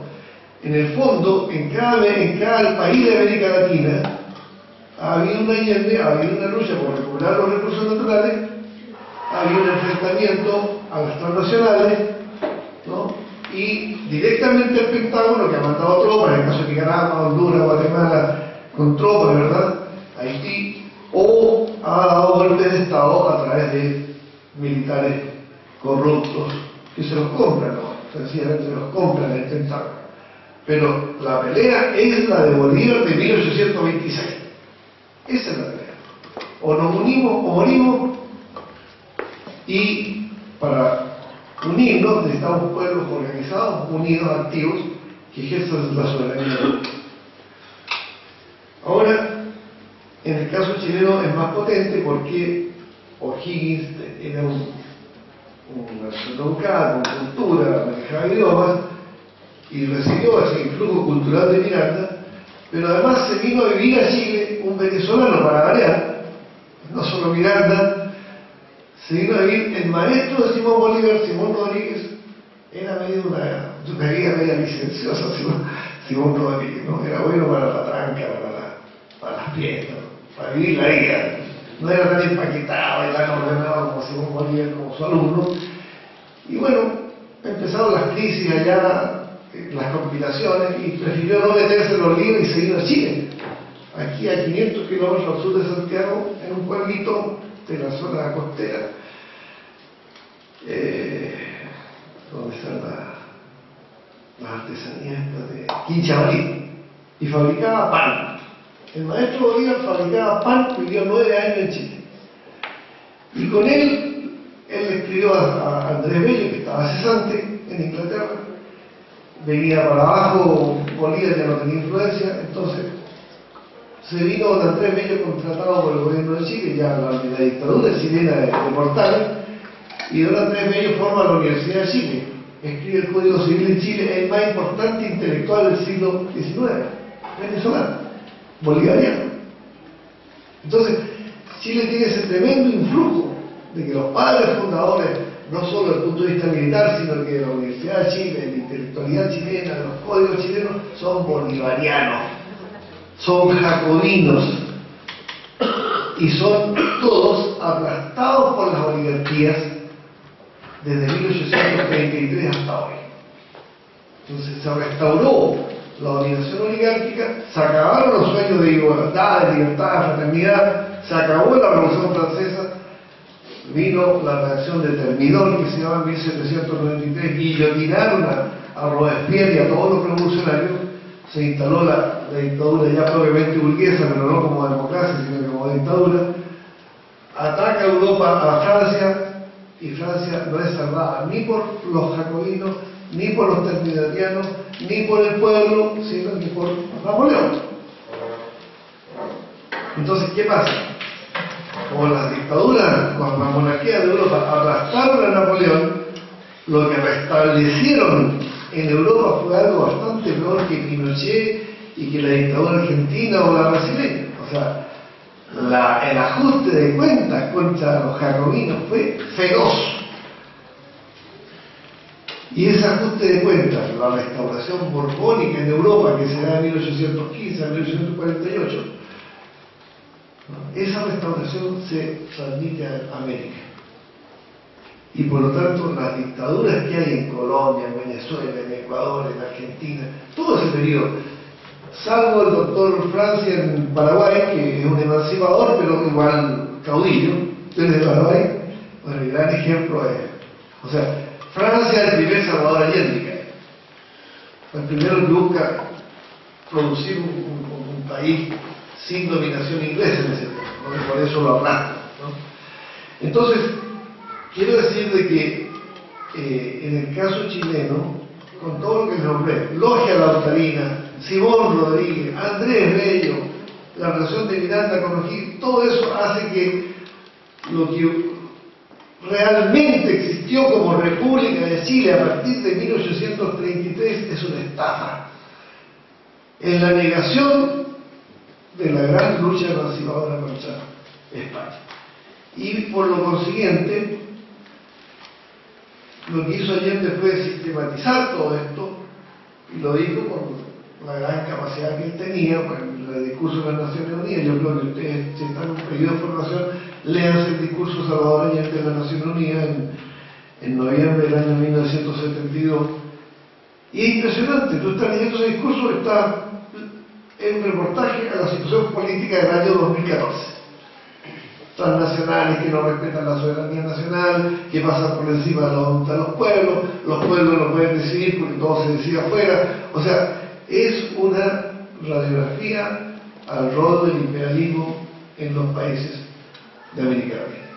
en el fondo, en cada país de América Latina ha habido una Allende, ha habido una lucha por recuperar los recursos naturales, ha habido un enfrentamiento a las transnacionales, ¿no? Y directamente el Pentágono, que ha mandado tropas, en el caso de Nicaragua, Honduras, Guatemala, con tropas, ¿verdad?, Haití, o ha dado golpes de Estado a través de militares corruptos que se los compran, ¿no? Sencillamente se los compran el Pentágono. Pero la pelea es la de Bolívar de 1826. Esa es la pelea. O nos unimos o morimos, y para unirnos necesitamos pueblos organizados, unidos, activos, que ejerzan la soberanía. Ahora, en el caso chileno es más potente porque O'Higgins era una persona educada, con cultura, manejaba idiomas, y recibió ese influjo cultural de Miranda, pero además se vino a vivir a Chile un venezolano, para variar, no solo Miranda, se vino a vivir el maestro de Simón Bolívar, Simón Rodríguez, era medio una vida media licenciosa, Simón Rodríguez, ¿no? Era bueno para la tranca, para las fiestas, para vivir la vida, no era tan empaquetado y tan ordenado como Simón Bolívar, como su alumno. Y bueno, empezaron las crisis allá, las compilaciones, y prefirió no meterse en los libros y seguir a Chile, aquí a 500 kilómetros al sur de Santiago, en un pueblito de la zona costera, donde están las artesanías de Quinchabalí, y fabricaba pan. El maestro Bolívar fabricaba pan, vivió 9 años en Chile, y con él escribió a Andrés Bello, que estaba cesante en Inglaterra. Venía para abajo, Bolívar ya no tenía influencia, entonces se vino don Andrés Bello contratado por el gobierno de Chile, ya la dictadura chilena de Portales, y don Andrés Bello forma la Universidad de Chile, escribe el Código Civil en Chile, el más importante intelectual del siglo XIX, venezolano, bolivariano. Entonces, Chile tiene ese tremendo influjo de que los padres fundadores, no solo desde el punto de vista militar, sino que de la Universidad de Chile, de la intelectualidad chilena, de los códigos chilenos, son bolivarianos, son jacobinos, y son todos aplastados por las oligarquías desde 1833 hasta hoy. Entonces se restauró la dominación oligárquica, se acabaron los sueños de igualdad, de libertad, de fraternidad, se acabó la Revolución Francesa, vino la reacción de Thermidor, que se llama en 1793, guillotinaron a Robespierre y a todos los revolucionarios, se instaló la dictadura ya propiamente burguesa, pero no como democracia, sino que como dictadura, ataca a Europa, a Francia, y Francia no es salvada ni por los jacobinos, ni por los termidorianos, ni por el pueblo, sino que por Napoleón. Entonces, ¿qué pasa? Como las dictaduras, las monarquías de Europa aplastaron a Napoleón, lo que restablecieron en Europa fue algo bastante peor que Pinochet y que la dictadura argentina o la brasileña. O sea, el ajuste de cuentas contra los jacobinos fue feroz. Y ese ajuste de cuentas, la restauración borbónica en Europa, que se da en 1815 a 1848, esa restauración se transmite a América. Y por lo tanto, las dictaduras que hay en Colombia, en Venezuela, en Ecuador, en Argentina, todo ese periodo, salvo el doctor Francia en Paraguay, que es un emancipador, pero igual caudillo, desde Paraguay, bueno, el gran ejemplo es, o sea, Francia es el primer Salvador Allende que hay. Fue el primero que busca producir un país sin dominación inglesa en ese tiempo, ¿no? Y por eso lo aplasta, ¿no? Entonces, quiero decir de que en el caso chileno, con todo lo que nombré, Logia Lautarina, Simón Rodríguez, Andrés Bello, la relación de Miranda con O'Higgins, todo eso hace que lo que realmente existió como República de Chile a partir de 1833 es una estafa. En la negación de la gran lucha emancipadora contra España. Y por lo consiguiente, lo que hizo Allende fue sistematizar todo esto, y lo dijo por la gran capacidad que él tenía, pues, el discurso de las Naciones Unidas. Yo creo que ustedes, si están en un periodo de formación, léanse el discurso de Salvador Allende de las Naciones Unidas en noviembre del año 1972. Y es impresionante, tú estás leyendo ese discurso, está en un reportaje a la situación política del año 2014. Transnacionales que no respetan la soberanía nacional, que pasan por encima de la voluntad de los pueblos no pueden decidir porque todo se decide afuera. O sea, es una radiografía al rol del imperialismo en los países de América Latina.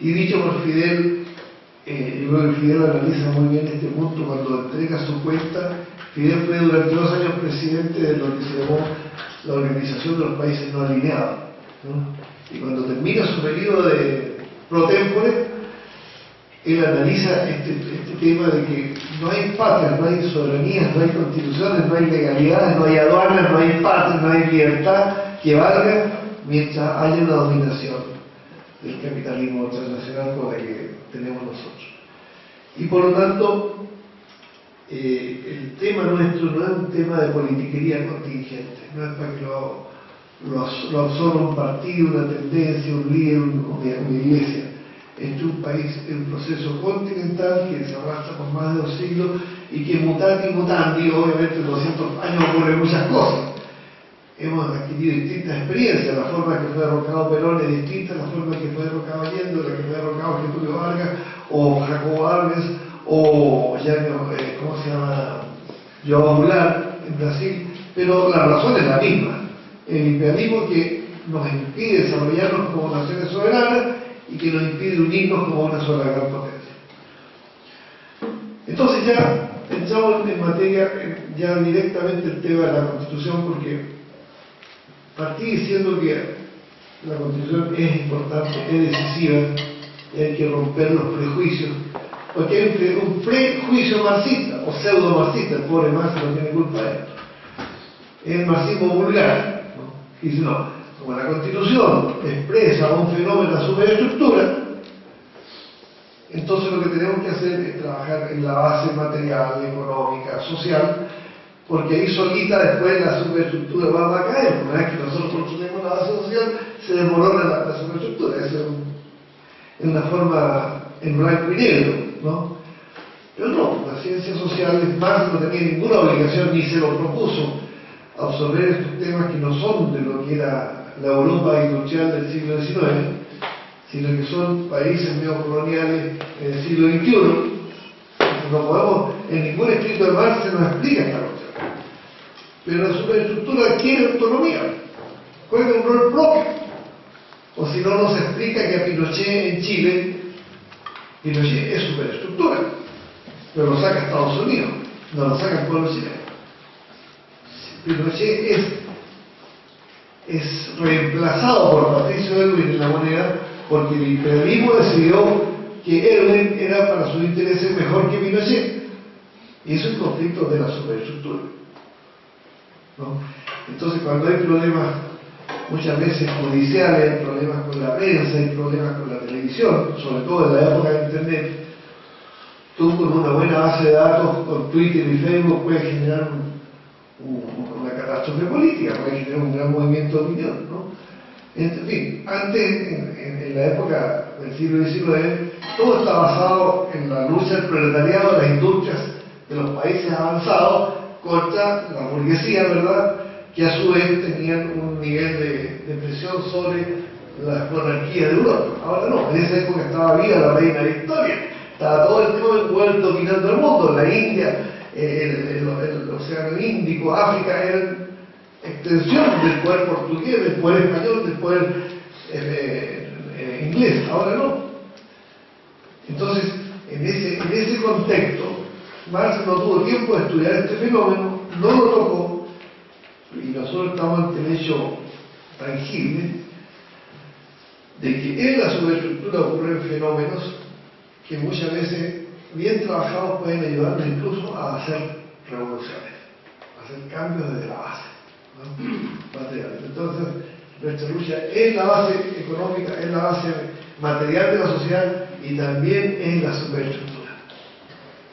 Y dicho por Fidel, yo creo que Fidel analiza muy bien este punto cuando entrega su cuenta. Fidel fue durante 2 años presidente de lo que se llamó la Organización de los Países No Alineados, ¿no? Y cuando termina su periodo de pro tempore, él analiza este tema de que no hay patrias, no hay soberanías, no hay constituciones, no hay legalidades, no hay aduanas, no hay patria, no hay libertad que valga mientras haya una dominación del capitalismo transnacional como la que tenemos nosotros. Y por lo tanto, el tema nuestro no es un tema de politiquería contingente, no es para que lo absorba un partido, una tendencia, un líder, una iglesia. Este es un país, es un proceso continental que se avanza por más de 2 siglos y que mutandi mutandi, obviamente en 200 años ocurren muchas cosas. Hemos adquirido distintas experiencias, la forma en que fue derrocado Perón es distinta, la forma en que fue derrocado Allende, la que fue derrocado Getúlio Vargas, o Jacobo Arbenz, o ¿cómo se llama? João Goulart en Brasil, pero la razón es la misma. El imperialismo que nos impide desarrollarnos como naciones soberanas y que nos impide unirnos como una sola gran potencia. Entonces ya entramos en materia, ya directamente el tema de la Constitución, porque partí diciendo que la Constitución es importante, es decisiva, y hay que romper los prejuicios, porque hay un prejuicio marxista o pseudo marxista, el pobre Marx no tiene culpa de esto. Es el marxismo vulgar. Y dice, no, como la Constitución expresa un fenómeno de la superestructura, entonces lo que tenemos que hacer es trabajar en la base material, económica, social, porque ahí solita después la superestructura va a caer. Una vez que nosotros construimos la base social, se desmorona la superestructura. Es una forma en blanco y negro, ¿no? Pero no, las ciencias sociales, Marx no tenía ninguna obligación, ni se lo propuso, absorber estos temas que no son de lo que era la Europa industrial del siglo XIX, sino que son países neocoloniales en el siglo XXI. No podemos, en ningún escrito de Marx se nos explica esta cuestión. Pero la superestructura adquiere autonomía, juega un rol propio. O si no, nos explica que a Pinochet en Chile, Pinochet es superestructura, pero lo saca Estados Unidos, no lo saca el pueblo chileno. Pinochet es reemplazado por Patricio Aylwin en La Moneda porque el imperialismo decidió que Aylwin era para sus intereses mejor que Pinochet, y eso es un conflicto de la superestructura, ¿no? Entonces, cuando hay problemas muchas veces judiciales, hay problemas con la prensa, hay problemas con la televisión, sobre todo en la época de Internet, tú con una buena base de datos, con Twitter y Facebook, puedes generar una catástrofe política, puede generar un gran movimiento de opinión, ¿no? En fin, antes, en la época del siglo XIX, todo está basado en la lucha del proletariado de las industrias de los países avanzados contra la burguesía, ¿verdad?, que a su vez tenían un nivel de presión sobre las monarquías de Europa. Ahora no, en esa época estaba viva la reina Victoria, estaba todo el tema del poder dominando el mundo, la India, el Océano Índico, África, eran extensión del poder portugués, del poder español, del poder inglés. Ahora no. Entonces, en ese contexto, Marx no tuvo tiempo de estudiar este fenómeno, no lo tocó, y nosotros estamos ante el hecho tangible de que en la superestructura ocurren fenómenos que muchas veces, bien trabajados, pueden ayudarnos incluso a hacer revoluciones, a hacer cambios desde la base, ¿no? Material. Entonces, nuestra lucha es la base económica, es la base material de la sociedad y también es la superestructura.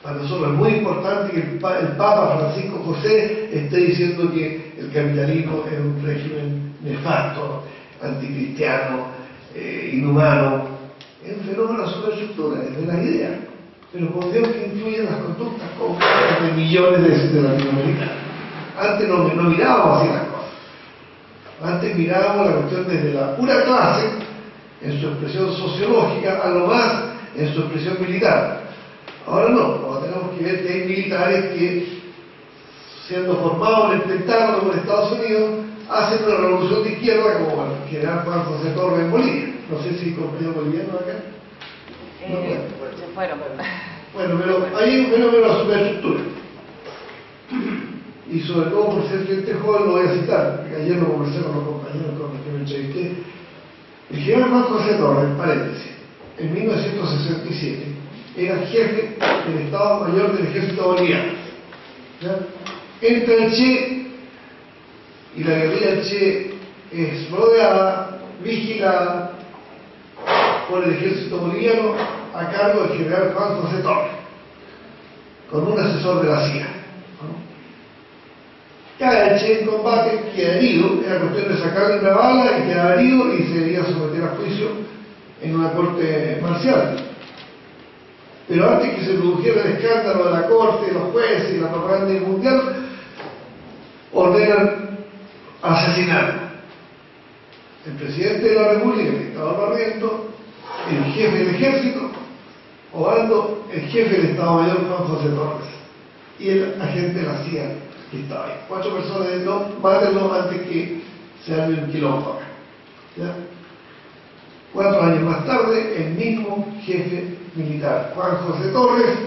Para nosotros es muy importante que el Papa Francisco José esté diciendo que el capitalismo es un régimen nefasto, anticristiano, inhumano. Es un fenómeno de la superestructura, es de la idea. Pero por Dios que influye en las conductas concretas de millones de latinoamericanos. Antes no mirábamos así las cosas. Antes mirábamos la cuestión desde la pura clase, en su expresión sociológica, a lo más en su expresión militar. Ahora no, ahora tenemos que ver que hay militares que, siendo formados en el Pentágono por Estados Unidos, hacen una revolución de izquierda como el general Juan José Torres en Bolivia. No sé si compañero boliviano acá. No, Se fueron. Bueno, pero hay un fenómeno de la superestructura. Y sobre todo por ser gente joven lo voy a citar, porque ayer lo conversé con los compañeros con los que me entrevisté. El general Juan José Torres, paréntesis, en 1967, era jefe del Estado Mayor del Ejército Boliviano. ¿Ya? Entra el Che, y la guerrilla del Che es rodeada, vigilada por el ejército boliviano a cargo del general Juan José Torres, con un asesor de la CIA. Cae el Che en combate, queda herido, era cuestión de sacarle una bala y quedaba herido y se debía someter a juicio en una corte marcial. Pero antes que se produjera el escándalo de la corte, los jueces y la propaganda mundial, ordenan asesinarlo. El presidente de la República, el dictador Barrientos, el jefe del ejército, Obando, el jefe del Estado Mayor Juan José Torres y el agente de la CIA que estaba ahí. 4 personas de no, mátenlo antes que se arme un quilombo acá. ¿Ya? 4 años más tarde, el mismo jefe militar, Juan José Torres,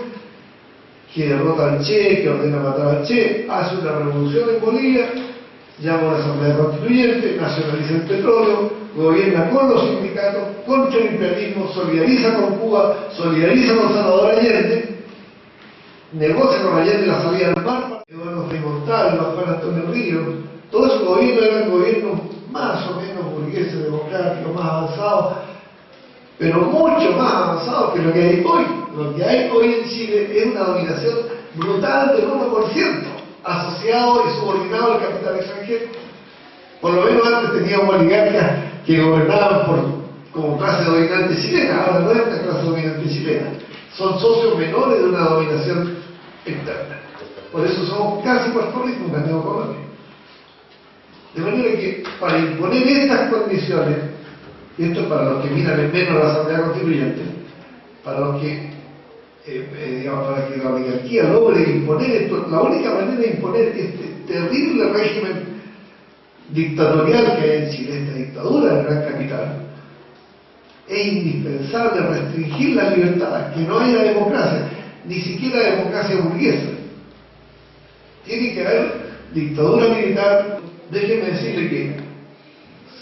que derrota al Che, que ordena matar al Che, hace una revolución en Bolivia, llama a una asamblea constituyente, nacionaliza el petróleo, gobierna con los sindicatos, contra el imperialismo, solidariza con Cuba, solidariza con Salvador Allende, negocia con Allende la salida al mar, Eduardo Frei Montalva, Juan Antonio Ríos. Todos esos gobiernos eran gobiernos más o menos burgueses, democráticos, más avanzados, pero mucho más avanzados que lo que hay hoy. Lo que hay hoy en Chile es una dominación brutal del 1%, asociado y subordinado al capital extranjero. Por lo menos antes teníamos oligarcas que gobernaban como clase dominante chilena, ahora no es una clase dominante chilena, son socios menores de una dominación externa. Por eso somos casi Puerto Rico, un camino económico. De manera que para imponer estas condiciones, y esto es para los que miran en menos la Asamblea Constituyente, para los que, digamos, para que la oligarquía logre imponer esto, la única manera de imponer este terrible régimen dictatorial que hay en Chile, esta dictadura del gran capital, es indispensable restringir la libertad, que no haya democracia, ni siquiera democracia burguesa. Tiene que haber dictadura militar. Déjenme decirle que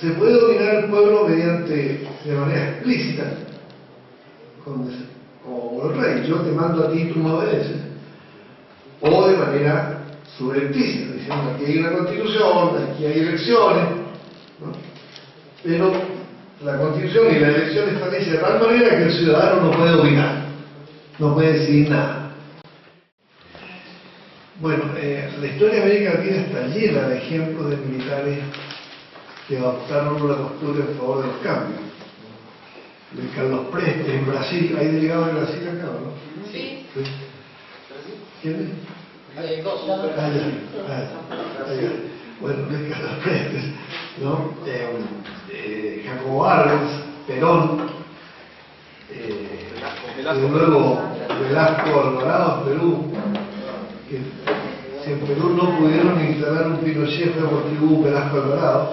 se puede dominar el pueblo de manera explícita, como el rey, yo te mando a ti y tú me obedeces, o de manera subrepticia, diciendo aquí hay una constitución, aquí hay elecciones, ¿no? Pero la constitución y la elección están hechas de tal manera que el ciudadano no puede opinar, no puede decidir nada. Bueno, la historia de América Latina está llena de ejemplos de militares que adoptaron una postura en favor de los cambios. El Carlos Prestes en Brasil, ¿hay delegado en Brasil acá, no? Sí. ¿Sí? ¿Quién es? Hay dos. Bueno, el Carlos Prestes, ¿no? Jacobo Arbenz, Perón, y luego Velasco Alvarado en Perú, que si en Perú no pudieron instalar un Pinochet fue porque hubo Velasco Alvarado,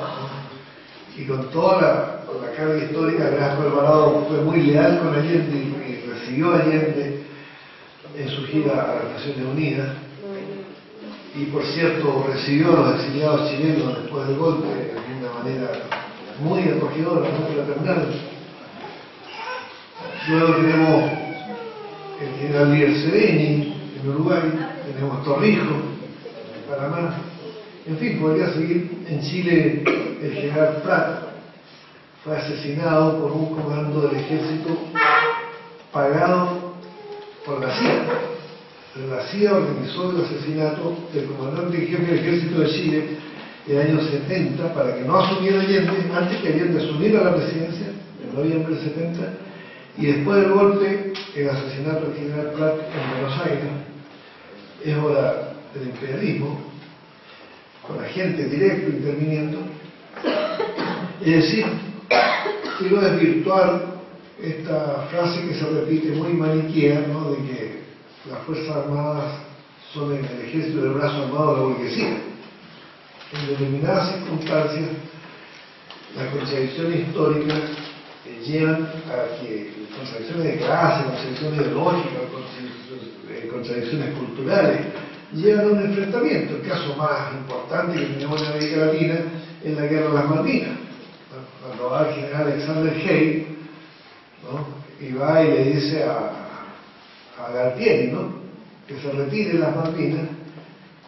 y con toda la carga histórica, Velasco Alvarado fue muy leal con Allende y recibió Allende en su gira a las Naciones Unidas, y por cierto recibió a los exiliados chilenos después del golpe de una manera muy acogedora, muy fraternal. Luego tenemos el general Líder Sereni en Uruguay, tenemos Torrijos en Panamá, en fin, podría seguir. En Chile el general Prat fue asesinado por un comando del ejército pagado por la CIA. La CIA organizó el asesinato del comandante en jefe del ejército de Chile en el año 70 para que no asumiera Allende, antes que Allende asumiera la presidencia, en noviembre del 70, y después del golpe, el asesinato del general Prat en Buenos Aires. Es hora del imperialismo, con agentes directos interviniendo. Es decir, quiero desvirtuar esta frase que se repite muy maniquea, ¿no?, de que las Fuerzas Armadas son el ejército del brazo armado de la burguesía. En determinadas circunstancias, las contradicciones históricas llevan a que contradicciones de clase, contradicciones ideológicas, contradicciones culturales, llevan a un enfrentamiento. El caso más importante que tenemos en América Latina es la guerra de las Malvinas, ¿no? Cuando va el general Alexander Haig, ¿no?, y va y le dice a Galtieri, ¿no?, que se retire las Malvinas,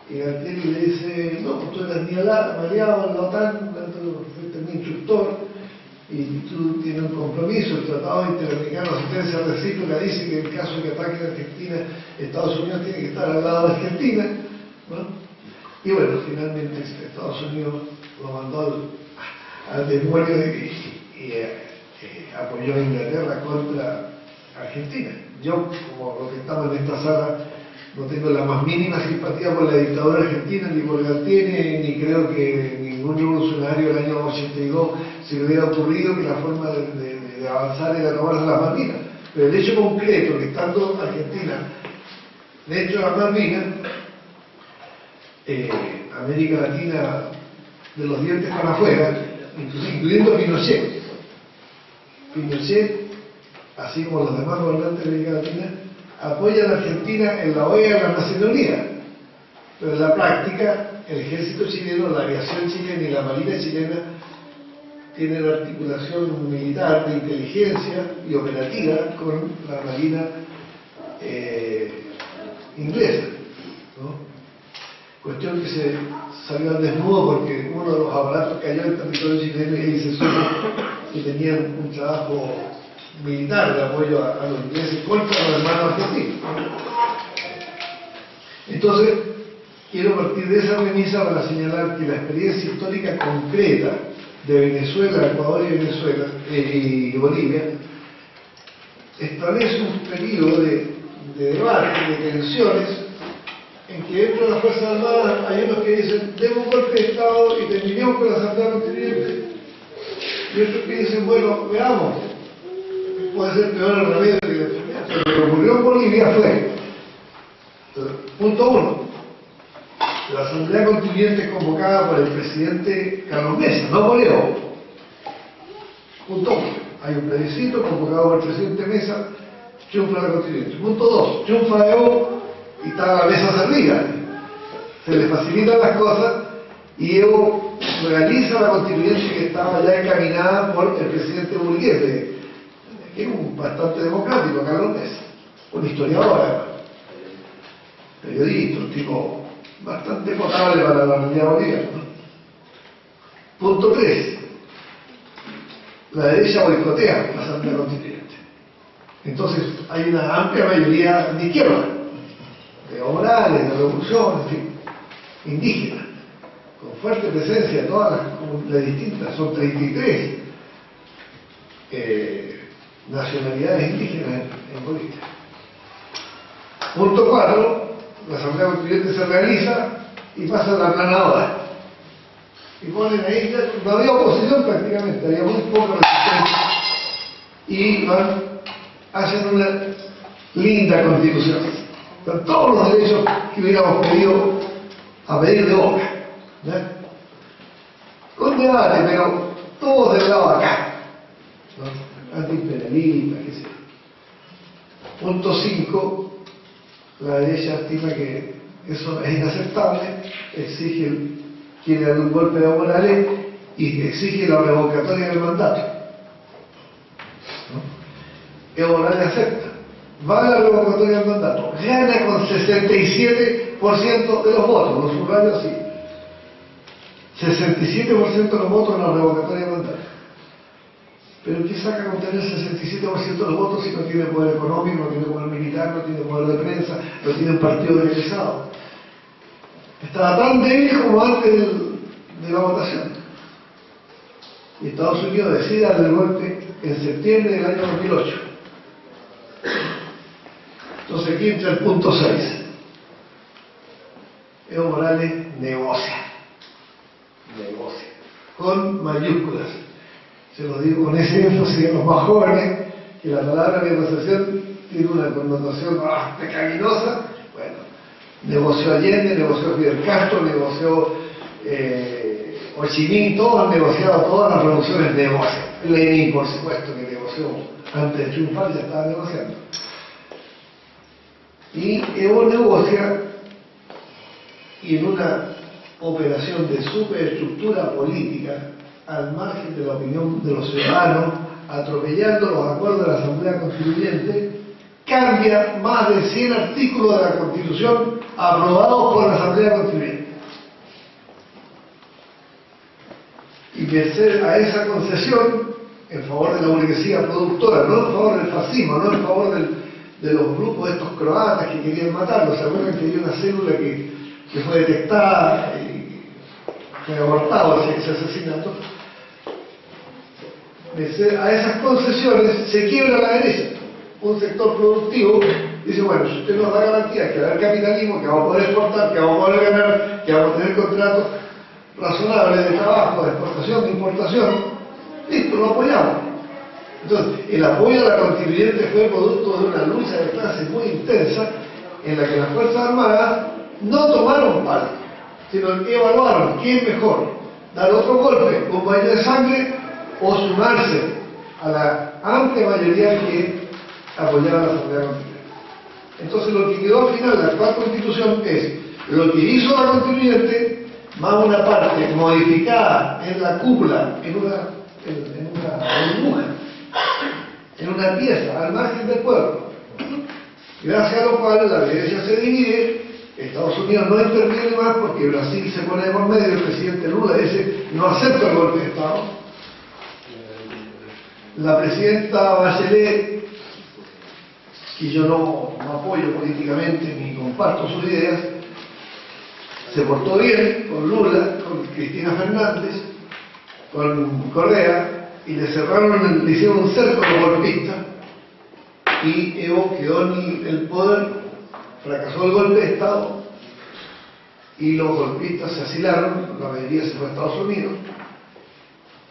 y Galtieri le dice: no, tú eres ni aliado en la OTAN, tú fuiste mi instructor, y tú tienes un compromiso. El Tratado Interamericano de Asistencia Recíproca dice que en caso de que ataque a Argentina, Estados Unidos tiene que estar al lado de Argentina, ¿no? Y bueno, finalmente Estados Unidos lo mandó al demonio y apoyó a Inglaterra contra Argentina. Yo, como los que estamos en esta sala, no tengo la más mínima simpatía por la dictadura argentina, ni por Galtieri, ni creo que ningún revolucionario del año 82 se le hubiera ocurrido que la forma de avanzar era tomarse las Malvinas. Pero el hecho concreto, que estando Argentina dentro de las Malvinas, América Latina de los dientes para afuera, incluyendo Pinochet, así como los demás gobernantes de América Latina, apoyan a Argentina en la OEA, en las Naciones Unidas, pero en la práctica el ejército chileno, la aviación chilena y la marina chilena tienen articulación militar de inteligencia y operativa con la marina inglesa, ¿no? Cuestión que se salió al desnudo porque uno de los aparatos cayó en el territorio chileno y se supo que tenían un trabajo militar de apoyo a los ingleses contra los hermanos argentinos. Entonces, quiero partir de esa premisa para señalar que la experiencia histórica concreta de Venezuela, Ecuador y Venezuela y Bolivia establece un periodo de debate, de tensiones, en que dentro de las Fuerzas Armadas hay unos que dicen: demos un golpe de Estado y terminemos con la Asamblea Constituyente, y otros que dicen: bueno, veamos, puede ser peor el remedio que la enfermedad. Lo que ocurrió en Bolivia fue, punto uno, la Asamblea Constituyente convocada por el presidente Carlos Mesa, no por Evo. Punto uno, hay un plebiscito convocado por el presidente Mesa, triunfa la Constituyente. Punto dos, triunfa Evo y está la mesa servida, se le facilitan las cosas y Evo realiza la Constituyente que estaba ya encaminada por el presidente burgués, que es bastante democrático, Carlos Mesa, un historiador además, periodista, un tipo bastante potable para la realidad boliviana, ¿no? Punto 3. La derecha boicotea la Asamblea Constituyente. Entonces hay una amplia mayoría de izquierda, de orales, de revolución, en fin, indígenas, con fuerte presencia de todas las distintas, son 33 nacionalidades indígenas en Bolivia. Punto 4. La Asamblea Constituyente se realiza y pasa a la aplanadora. Y ponen ahí, no había oposición prácticamente, había muy poca resistencia. Y hacen una linda constitución, con todos los derechos que hubiéramos pedido a pedir de boca, ¿no? Con debate, pero todos del lado de acá, ¿no? Antiimperialistas, qué sé yo. Punto 5, la derecha estima que eso es inaceptable, quiere dar un golpe de Morales y exige la revocatoria del mandato. ¿No? Evo Morales acepta, va a la revocatoria del mandato, gana con 67% de los votos, los sufragios sí. 67% de los votos en la revocatoria del mandato. Pero ¿qué saca con tener 67% de los votos si no tiene poder económico, no tiene poder militar, no tiene poder de prensa, no tiene un partido organizado? Estaba tan débil como antes de la votación. Y Estados Unidos decide dar el golpe en septiembre del año 2008. Entonces aquí entra el punto 6. Evo Morales negocia, con mayúsculas. Se lo digo con ese énfasis a los más jóvenes, que la palabra negociación tiene una connotación pecaminosa. Bueno, negoció Allende, negoció Fidel Castro, negoció Ho Chi Minh, todos han negociado, todas las revoluciones negocian. Lenin, por supuesto, que negoció antes de triunfar, ya estaba negociando. Y Evo negocia, y en una operación de superestructura política, al margen de la opinión de los ciudadanos, atropellando los acuerdos de la Asamblea Constituyente, cambia más de 100 artículos de la Constitución aprobados por la Asamblea Constituyente. Y merced a esa concesión, en favor de la burguesía productora, no en favor del fascismo, no en favor de los grupos de estos croatas que querían matarlos. ¿Se acuerdan que había una célula que fue detectada y fue abortado ese asesinato? A esas concesiones se quiebra la derecha. Un sector productivo dice, bueno, si usted nos da garantía que va a haber capitalismo, que vamos a poder exportar, que vamos a poder ganar, que vamos a tener contratos razonables de trabajo, de exportación, de importación, listo, lo apoyamos. Entonces, el apoyo a la constituyente fue producto de una lucha de clase muy intensa en la que las Fuerzas Armadas no tomaron parte, sino que evaluaron quién es mejor, dar otro golpe con baño de sangre o sumarse a la amplia mayoría que apoyaba a la Asamblea Constituyente. Entonces lo que quedó al final de la actual Constitución es lo que hizo la Constituyente, más una parte modificada en la cúpula, en una burbuja, en una pieza, al margen del pueblo. Gracias a lo cual la derecha se divide. Estados Unidos no interviene más porque Brasil se pone de por medio, el presidente Lula dice no acepta el golpe de Estado. La presidenta Bachelet, que yo no apoyo políticamente ni comparto sus ideas, se portó bien con Lula, con Cristina Fernández, con Correa, y le hicieron un cerco a los golpistas, y Evo quedó en el poder, fracasó el golpe de Estado, y los golpistas se asilaron, la mayoría se fue a Estados Unidos,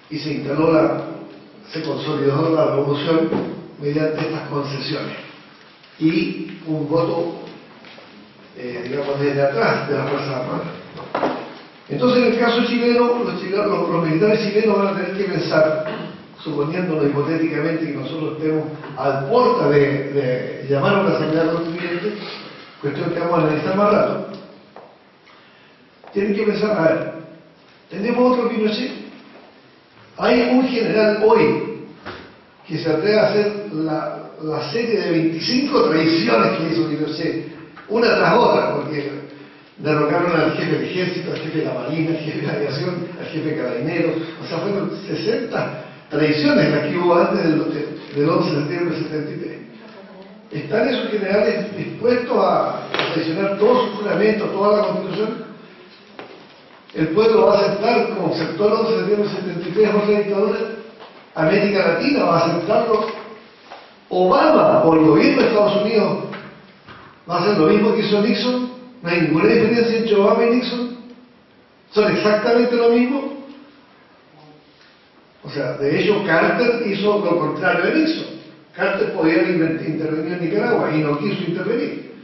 y se consolidó la revolución mediante estas concesiones y un voto, digamos, desde atrás de las Fuerzas Armadas. Entonces, en el caso chileno, los militares chilenos van a tener que pensar, suponiéndolo hipotéticamente que nosotros estemos al porta de llamar a una asamblea constituyente, cuestión que vamos a analizar más rato, tienen que pensar, a ver, ¿tenemos otro Pinochet? Hay un general hoy que se atreve a hacer la serie de 25 traiciones que hizo Pinochet, una tras otra, porque derrocaron al jefe del ejército, al jefe de la marina, al jefe de la aviación, al jefe de carabineros, o sea, fueron 60 traiciones las que hubo antes del 11 de septiembre del 73. ¿Están esos generales dispuestos a traicionar todo su juramento, toda la Constitución? ¿El pueblo va a aceptar, como aceptó el 11 de septiembre del 73 otra dictadura? ¿América Latina va a aceptarlo? ¿Obama o el gobierno de Estados Unidos va a hacer lo mismo que hizo Nixon? ¿No hay ninguna diferencia entre Obama y Nixon? ¿Son exactamente lo mismo? O sea, de hecho Carter hizo lo contrario de Nixon. Carter podía haber intervenido en Nicaragua y no quiso intervenir.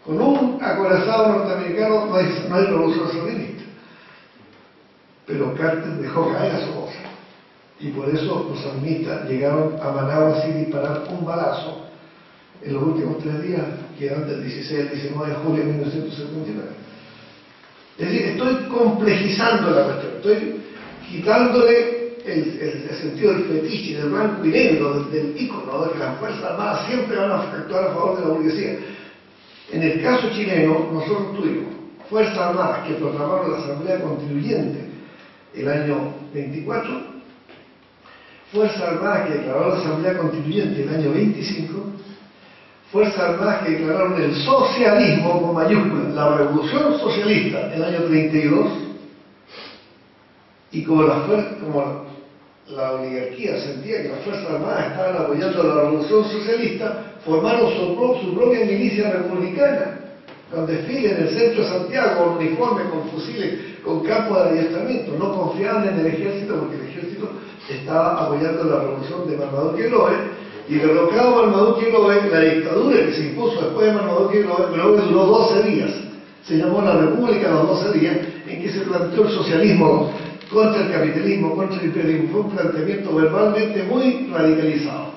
Con un acorazado norteamericano no hay revolución sandinista. Pero Carter dejó caer a su cosa. Y por eso los sandinistas llegaron a Managua sin disparar un balazo en los últimos 3 días, que van del 16 al 19 de julio de 1979. Es decir, estoy complejizando la cuestión, estoy quitándole el sentido del fetiche, del blanco y negro, del ícono, de que las Fuerzas Armadas siempre van a actuar a favor de la burguesía. En el caso chileno, nosotros tuvimos Fuerzas Armadas que proclamaron la Asamblea Constituyente el año 24, Fuerzas Armadas que declararon la Asamblea Constituyente el año 25, Fuerzas Armadas que declararon el socialismo con mayúsculas, la revolución socialista el año 32, y como la oligarquía sentía que las Fuerzas Armadas estaban apoyando la revolución socialista, formaron su propia milicia republicana, con desfile en el centro de Santiago, con uniformes, con fusiles, con campos de adiestramiento. No confiaban en el ejército porque el ejército estaba apoyando la revolución de Marmaduke Loe, y derrocado Marmaduke Loe, la dictadura que se impuso después de Marmaduke Loe duró 12 días. Se llamó la República de los 12 días, en que se planteó el socialismo contra el capitalismo, contra el imperialismo. Fue un planteamiento verbalmente muy radicalizado.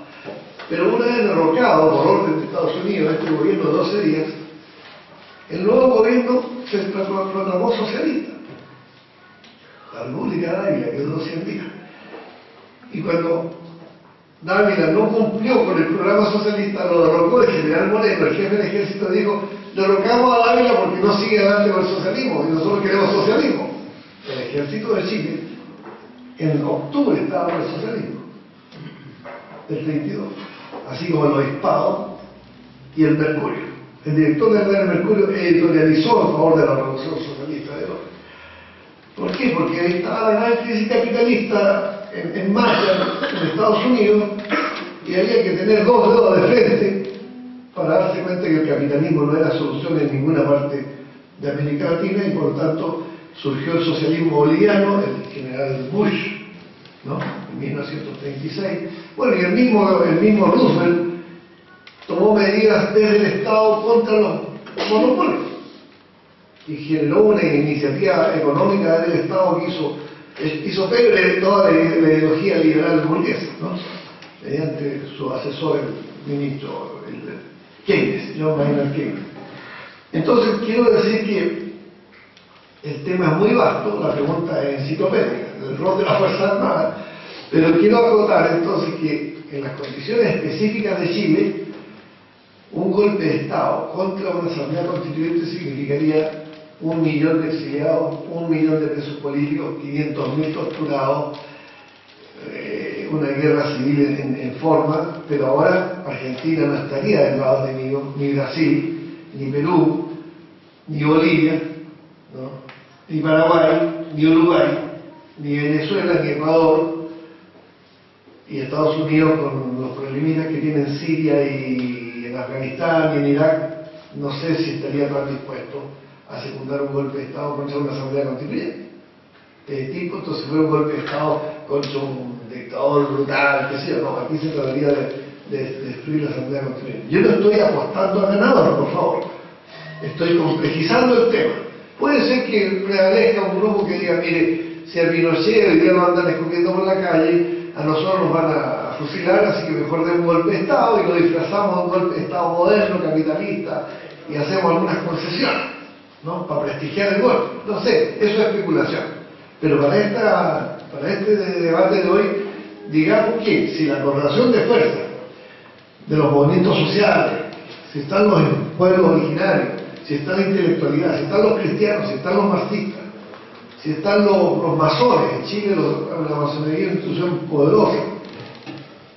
Pero una vez derrocado por orden de Estados Unidos este gobierno de 12 días, el nuevo gobierno se proclamó socialista. La República de Dávila, que duró 100 días. Y cuando Dávila no cumplió con el programa socialista, lo derrocó el general Moreno, el jefe del ejército, dijo: derrocamos a Dávila porque no sigue adelante con el socialismo, y nosotros queremos socialismo. El ejército de Chile, en octubre, estaba con el socialismo, el 32, así como el Obispado y el Mercurio. El director del Mercurio editorializó a favor de la revolución socialista de hoy. ¿Por qué? Porque ahí estaba la gran crisis capitalista en marcha en Estados Unidos, y había que tener 2 dedos de frente para darse cuenta que el capitalismo no era solución en ninguna parte de América Latina, y por lo tanto surgió el socialismo boliviano, el general Bush, ¿no?, en 1936. Bueno, y el mismo Roosevelt tomó medidas desde el Estado contra los monopolios y generó una iniciativa económica del Estado que hizo pebre toda la ideología liberal burguesa, ¿no?, mediante su asesor, el ministro Keynes, John Maynard Keynes. Entonces, quiero decir que el tema es muy vasto, la pregunta es enciclopédica, el rol de las Fuerzas Armadas, pero quiero acotar entonces que en las condiciones específicas de Chile, un golpe de Estado contra una asamblea constituyente significaría 1 millón de exiliados, 1 millón de presos políticos, 500.000 torturados, una guerra civil en forma. Pero ahora Argentina no estaría del lado enemigo, ni Brasil, ni Perú, ni Bolivia, ¿no?, ni Paraguay, ni Uruguay, ni Venezuela, ni Ecuador, y Estados Unidos con los problemitas que tiene en Siria y en Afganistán y en Irak. No sé si estaría tan dispuesto a secundar un golpe de Estado contra una asamblea constituyente. Entonces fue un golpe de Estado contra un dictador brutal, qué sé yo. No, aquí se trataría de destruir la asamblea constituyente. Yo no estoy apostando a ganador, por favor. Estoy complejizando el tema. Puede ser que prevalezca un grupo que diga: mire, si a Pinochet hoy día nos andan escupiendo por la calle, a nosotros nos van a fusilar, así que mejor de un golpe de Estado y lo disfrazamos de un golpe de Estado moderno, capitalista, y hacemos algunas concesiones, ¿no?, para prestigiar el golpe. No sé, eso es especulación. Pero para este debate de hoy, digamos que si la correlación de fuerzas de los movimientos sociales, si están los pueblos originarios, si está la intelectualidad, si están los cristianos, si están los marxistas, si están los masones. En Chile la masonería es una institución poderosa,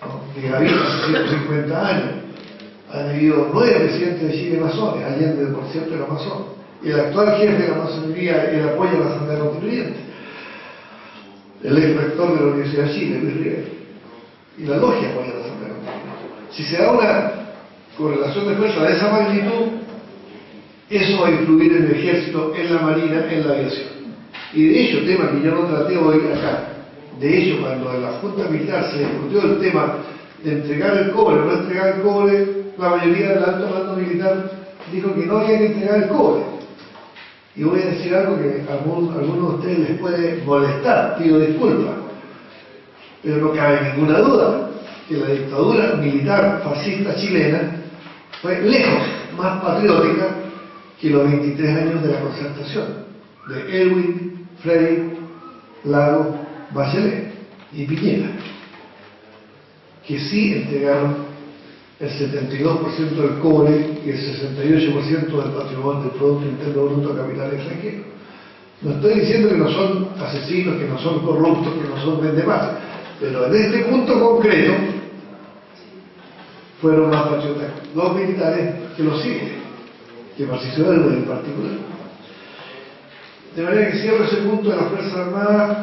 ¿no?, que habita hace 150 años. Han habido 9 presidentes de Chile masones, Allende, por cierto, era masón, y el actual jefe de la masonería, él apoya a la Asamblea Constituyente, el ex rector de la Universidad de Chile, Luis Rivera, y la logia apoya a la Asamblea Constituyente. Si se da una correlación de fuerza de esa magnitud, eso va a influir en el ejército, en la marina, en la aviación. Y de hecho, tema que yo no traté hoy acá, de hecho, cuando en la Junta Militar se discutió el tema de entregar el cobre o no entregar el cobre, la mayoría del alto mando militar dijo que no había que entregar el cobre. Y voy a decir algo que a algunos de ustedes les puede molestar, pido disculpas, pero no cabe ninguna duda que la dictadura militar fascista chilena fue lejos más patriótica que los 23 años de la Concertación, de Erwin, Frey, Lago, Bachelet y Piñera, que sí entregaron el 72% del cobre y el 68% del patrimonio del Producto Interno Bruto capital extranjero. No estoy diciendo que no son asesinos, que no son corruptos, que no son vendemases, pero en este punto concreto fueron más patriotas los militares que los civiles, que participaron en particular. De manera que cierro ese punto de las Fuerzas Armadas,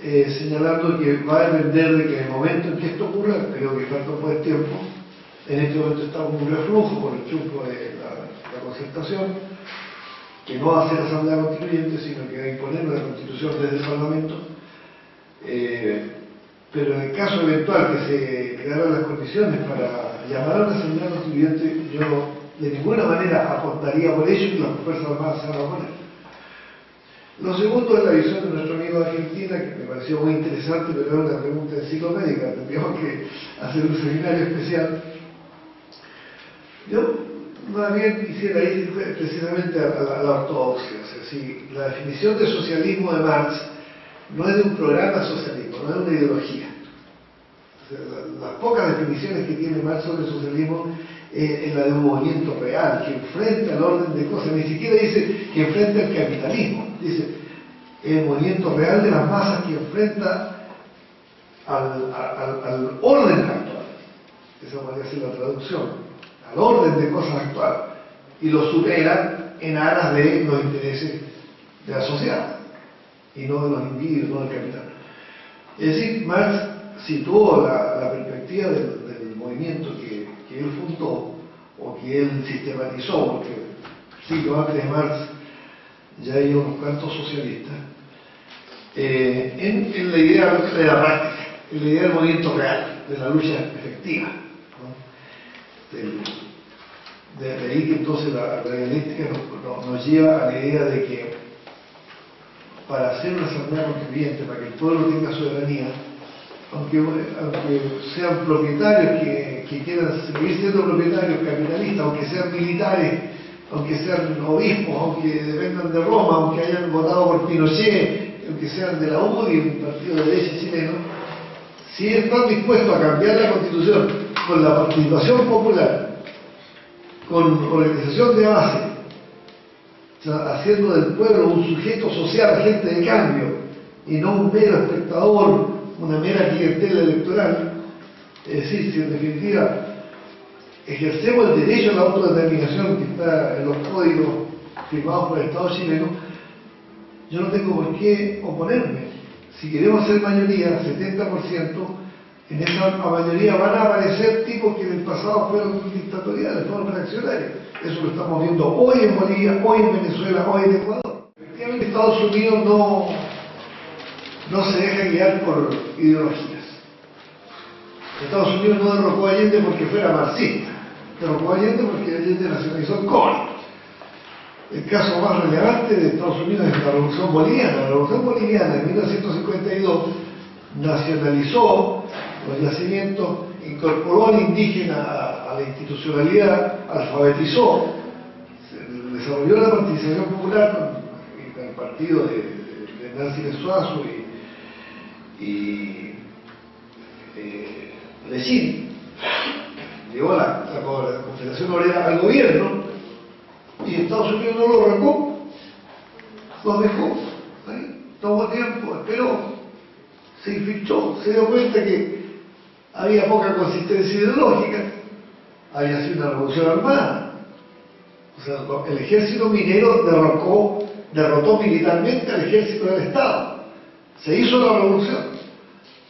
señalando que va a depender de que en el momento en que esto ocurra, creo que falta un buen tiempo. En este momento estamos en un reflujo por el triunfo de la Concertación, que no va a ser Asamblea Constituyente, sino que va a imponer una Constitución desde el Parlamento. Pero en el caso eventual que se crearan las condiciones para llamar a una Asamblea Constituyente, yo de ninguna manera apostaría por ello y las Fuerzas Armadas se van a oponer. Lo segundo es la visión de nuestro amigo de Argentina, que me pareció muy interesante, pero era una pregunta enciclopédica, tendríamos que hacer un seminario especial. Yo más bien quisiera ir precisamente a la ortodoxia. O sea, si la definición de socialismo de Marx no es de un programa de socialismo, no es de una ideología. O sea, las pocas definiciones que tiene Marx sobre el socialismo es la de un movimiento real, que enfrenta el orden de cosas, ni siquiera dice que enfrenta el capitalismo, dice el movimiento real de las masas que enfrenta al orden actual. Esa podría ser la traducción, al orden de cosas actual, y lo supera en aras de los intereses de la sociedad, y no de los individuos, no del capital. Es decir, Marx situó la perspectiva del movimiento que él fundó, o que él sistematizó, porque siglos antes de Marx ya hay unos cuantos socialistas, en la idea de la práctica, en la idea del movimiento real, de la lucha efectiva, ¿no? De ahí que entonces la dialéctica nos lleva a la idea de que para hacer una asamblea constituyente, para que el pueblo tenga soberanía, aunque sean propietarios que quieran seguir siendo propietarios capitalistas, aunque sean militares, aunque sean obispos, aunque dependan de Roma, aunque hayan votado por Pinochet, aunque sean de la UDI, un partido de derecha chileno, si están dispuestos a cambiar la Constitución con la participación popular, con organización de base, o sea, haciendo del pueblo un sujeto social, agente de cambio, y no un mero espectador, una mera clientela electoral, es decir, si en definitiva ejercemos el derecho a la autodeterminación que está en los códigos firmados por el Estado chileno, yo no tengo por qué oponerme. Si queremos ser mayoría, 70%, en esa mayoría van a aparecer tipos que en el pasado fueron dictatoriales, fueron reaccionarios. Eso lo estamos viendo hoy en Bolivia, hoy en Venezuela, hoy en Ecuador. Efectivamente, Estados Unidos no se deja guiar por ideologías. Estados Unidos no derrocó a Allende porque fuera marxista, derrocó a Allende porque Allende nacionalizó el cobre. El caso más relevante de Estados Unidos es la Revolución Boliviana. La Revolución Boliviana en 1952 nacionalizó los yacimientos, incorporó al indígena a la institucionalidad, alfabetizó, desarrolló la participación popular con el partido de Nancy Suazo y Lechín. Llevó la Confederación Obrera al gobierno y Estados Unidos no lo arrancó, lo dejó ahí, tomó tiempo, esperó, se infiltró, se dio cuenta que había poca consistencia ideológica, había sido una revolución armada. O sea, el ejército minero derrotó militarmente al ejército del Estado. Se hizo la revolución,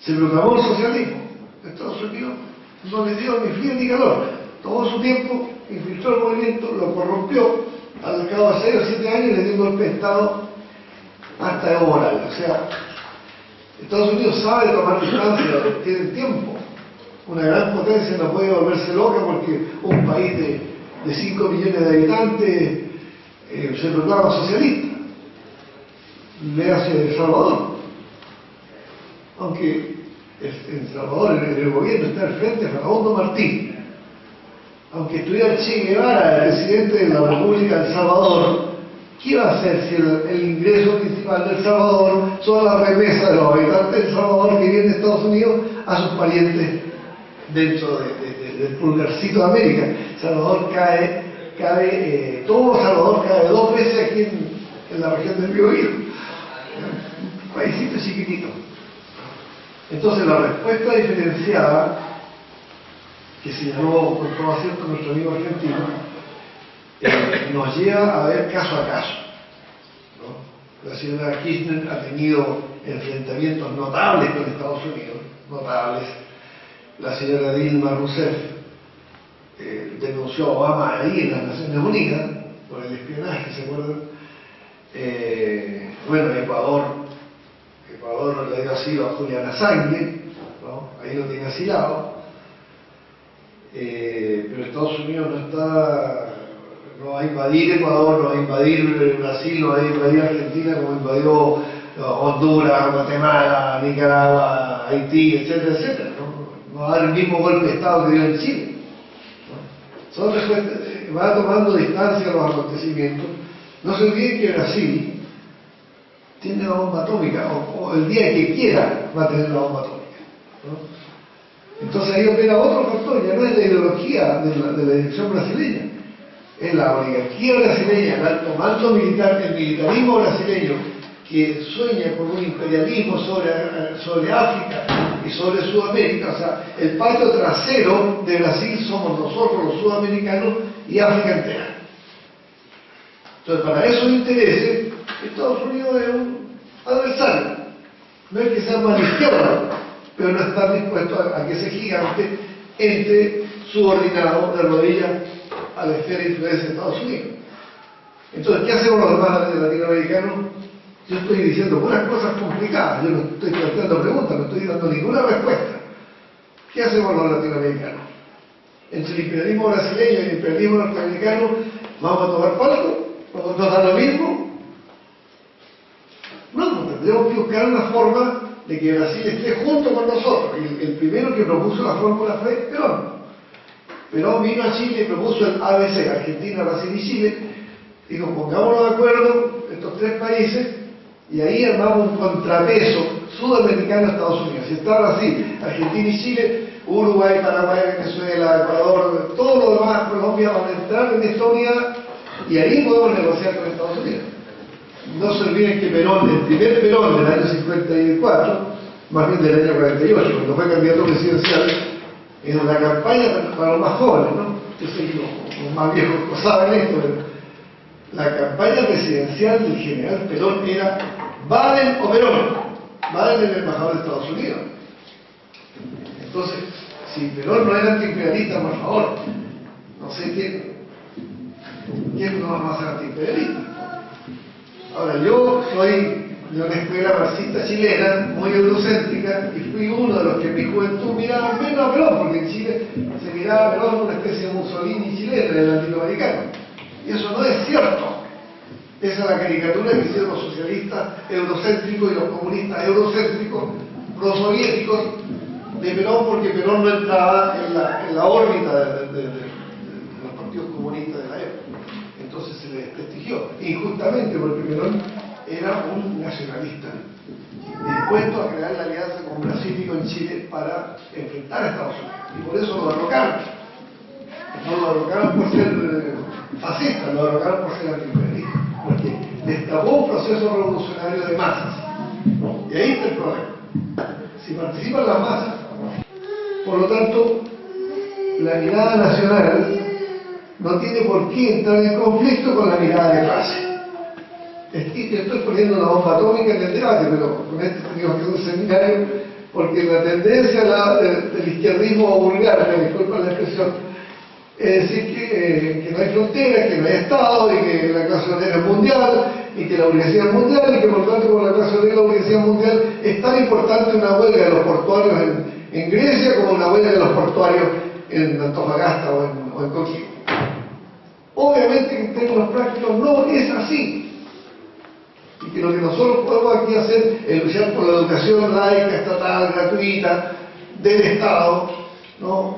se proclamó el socialismo. Estados Unidos no le dio ni frío ni calor, tomó su tiempo, infiltró el movimiento, lo corrompió, al cabo de 6 o 7 años le dio un golpe de Estado hasta Evo Morales. O sea, Estados Unidos sabe tomar distancia, tiene tiempo. Una gran potencia no puede volverse loca porque un país de 5 millones de habitantes se proclama socialista. Le hace El Salvador. Aunque en Salvador, en el gobierno, está al frente Farabundo Martí, aunque estuviera Che Guevara, el presidente de la República de El Salvador, ¿qué va a hacer si el ingreso principal de El Salvador son las remesas de los habitantes de El Salvador que vienen de Estados Unidos a sus parientes dentro del pulgarcito de América? Salvador todo Salvador cae 2 veces aquí en la región del Biobío, un paísito chiquitito. Entonces la respuesta diferenciada que señaló con todo acierto nuestro amigo argentino nos lleva a ver caso a caso, ¿no? La señora Kirchner ha tenido enfrentamientos notables con Estados Unidos, notables. La señora Dilma Rousseff denunció a Obama ahí en las Naciones Unidas por el espionaje, ¿se acuerdan? Bueno, Ecuador le dio asilo a Julian Assange, ¿no? Ahí lo tiene asilado. Pero Estados Unidos no va a invadir Ecuador, no va a invadir Brasil, no va a invadir Argentina como invadió Honduras, Guatemala, Nicaragua, Haití, etcétera, etcétera. No va a dar el mismo golpe de Estado que dio en Chile, ¿no? Son respuestas, va tomando distancia a los acontecimientos. No se olviden que Brasil tiene la bomba atómica, o el día que quiera va a tener la bomba atómica, ¿no? Entonces ahí opera otro factor, ya no es la ideología de la dirección brasileña, es la oligarquía brasileña, el alto mando militar, el militarismo brasileño, que sueña con un imperialismo sobre África y sobre Sudamérica. O sea, el patio trasero de Brasil somos nosotros los sudamericanos y África entera. Entonces, para esos intereses, Estados Unidos es un adversario. No es que sea más izquierda, pero no está dispuesto a que ese gigante entre subordinado de rodillas a la esfera de influencia de Estados Unidos. Entonces, ¿qué hacemos los demás latinoamericanos? Yo estoy diciendo unas cosas complicadas, yo no estoy planteando preguntas, no estoy dando ninguna respuesta. ¿Qué hacemos los latinoamericanos? Entre el imperialismo brasileño y el imperialismo norteamericano, ¿vamos a tomar palco? ¿Nos da lo mismo? No, tendremos que buscar una forma de que Brasil esté junto con nosotros. Y el primero que propuso la fórmula fue Perón. Perón vino a Chile y propuso el ABC, Argentina, Brasil y Chile. Dijo, pongámonos de acuerdo estos 3 países y ahí armamos un contrapeso sudamericano a Estados Unidos. Si está Brasil, Argentina y Chile, Uruguay, Paraguay, Venezuela, Ecuador, todo lo demás, Colombia, van a entrar en esta unidad y ahí podemos negociar con Estados Unidos. No se olviden que Perón, el primer Perón del año 54, más bien del año 48, cuando fue candidato presidencial, en una campaña para los más jóvenes, ¿no? Yo sé que los más viejos no saben esto, pero la campaña presidencial del general Perón era Biden o Perón. Biden era el embajador de Estados Unidos. Entonces, si Perón no era antiimperialista, por favor, no sé quién no va a ser antiimperialista. Ahora, yo soy de una escuela marxista chilena, muy eurocéntrica, y fui uno de los que en mi juventud miraba menos a Perón, porque en Chile se miraba a Perón como una especie de Mussolini chileno, del latinoamericano. Y eso no es cierto. Esa es la caricatura que hicieron los socialistas eurocéntricos y los comunistas eurocéntricos, prosoviéticos, de Perón, porque Perón no entraba en la órbita de los partidos comunistas de la época. Entonces se le desprestigió, injustamente, porque Perón era un nacionalista dispuesto a crear la alianza con Brasil y con Chile para enfrentar a Estados Unidos. Y por eso lo derrocaron. No lo derrocaron por ser fascista, lo derrocaron por ser antiimperialista, porque destapó un proceso revolucionario de masas, ¿no? Y ahí está el problema. Si participan las masas, por lo tanto, la mirada nacional no tiene por qué entrar en conflicto con la mirada de clase. Estoy poniendo una bomba atómica en el debate, pero con esto tenemos que hacer un seminario, porque la tendencia del izquierdismo vulgar, me disculpan la expresión, es decir que no hay fronteras, que no hay Estado, y que la clase obrera es mundial, y que la burguesía es mundial, y que por tanto como la clase obrera y la burguesía mundial es tan importante una huelga de los portuarios en Grecia como una huelga de los portuarios en Antofagasta o en Coquimbo. Obviamente que en términos prácticos no es así. Y que lo que nosotros podemos aquí hacer es luchar por la educación laica, estatal, gratuita, del Estado, ¿no?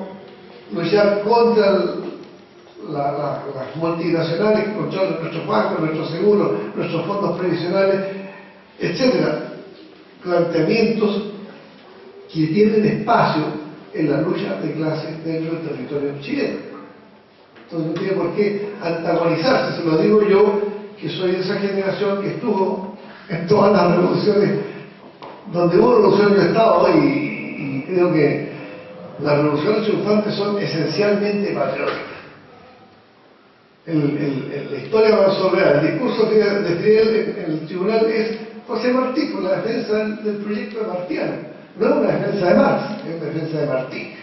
Luchar contra las multinacionales que controlan nuestros bancos, nuestros seguros, nuestros fondos previsionales, etcétera. Planteamientos que tienen espacio en la lucha de clases dentro del territorio chileno. Entonces no tiene por qué antagonizarse, se lo digo yo, que soy de esa generación que estuvo en todas las revoluciones donde hubo revoluciones de Estado, y creo que las revoluciones triunfantes son esencialmente patrióticas. La historia avanzó real. El discurso de Fidel en el tribunal es José Martí, por la defensa del proyecto de Martiano. No es una defensa de Marx, es una defensa de Martí.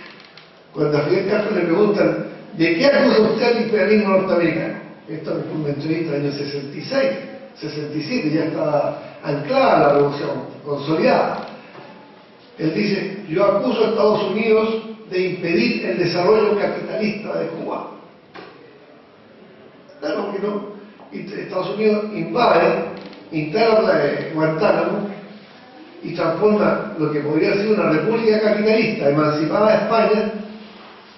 Cuando a Fidel Castro le preguntan, ¿de qué acusa usted al imperialismo norteamericano? Esto fue una entrevista en el año 66, 67, ya estaba anclada la revolución, consolidada. Él dice, yo acuso a Estados Unidos de impedir el desarrollo capitalista de Cuba. Claro que no. Y Estados Unidos invade, instala Guantánamo y transforma lo que podría ser una república capitalista emancipada de España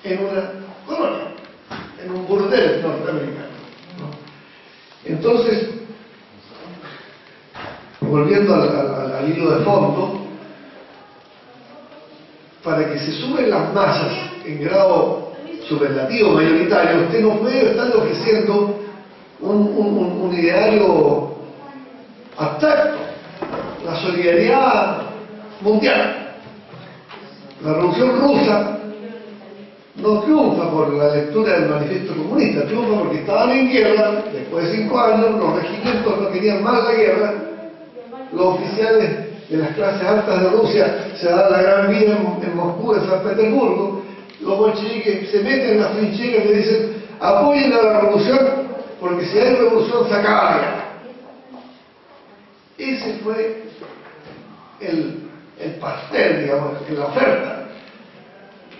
en una colonia, en un burdel norteamericano, ¿no? Entonces, volviendo al hilo de fondo, para que se suben las masas en grado superlativo, mayoritario, usted no puede estar ofreciendo un ideario abstracto, la solidaridad mundial. La Revolución Rusa no triunfa por la lectura del manifiesto comunista, triunfa porque estaban en guerra, después de 5 años, los regimientos no querían más la guerra, los oficiales de las clases altas de Rusia se dan la gran vida en Moscú, en San Petersburgo, los bolcheviques se meten en las trincheras y le dicen, apoyen a la revolución, porque si hay revolución se acaba la guerra. Ese fue el pastel, digamos, la oferta.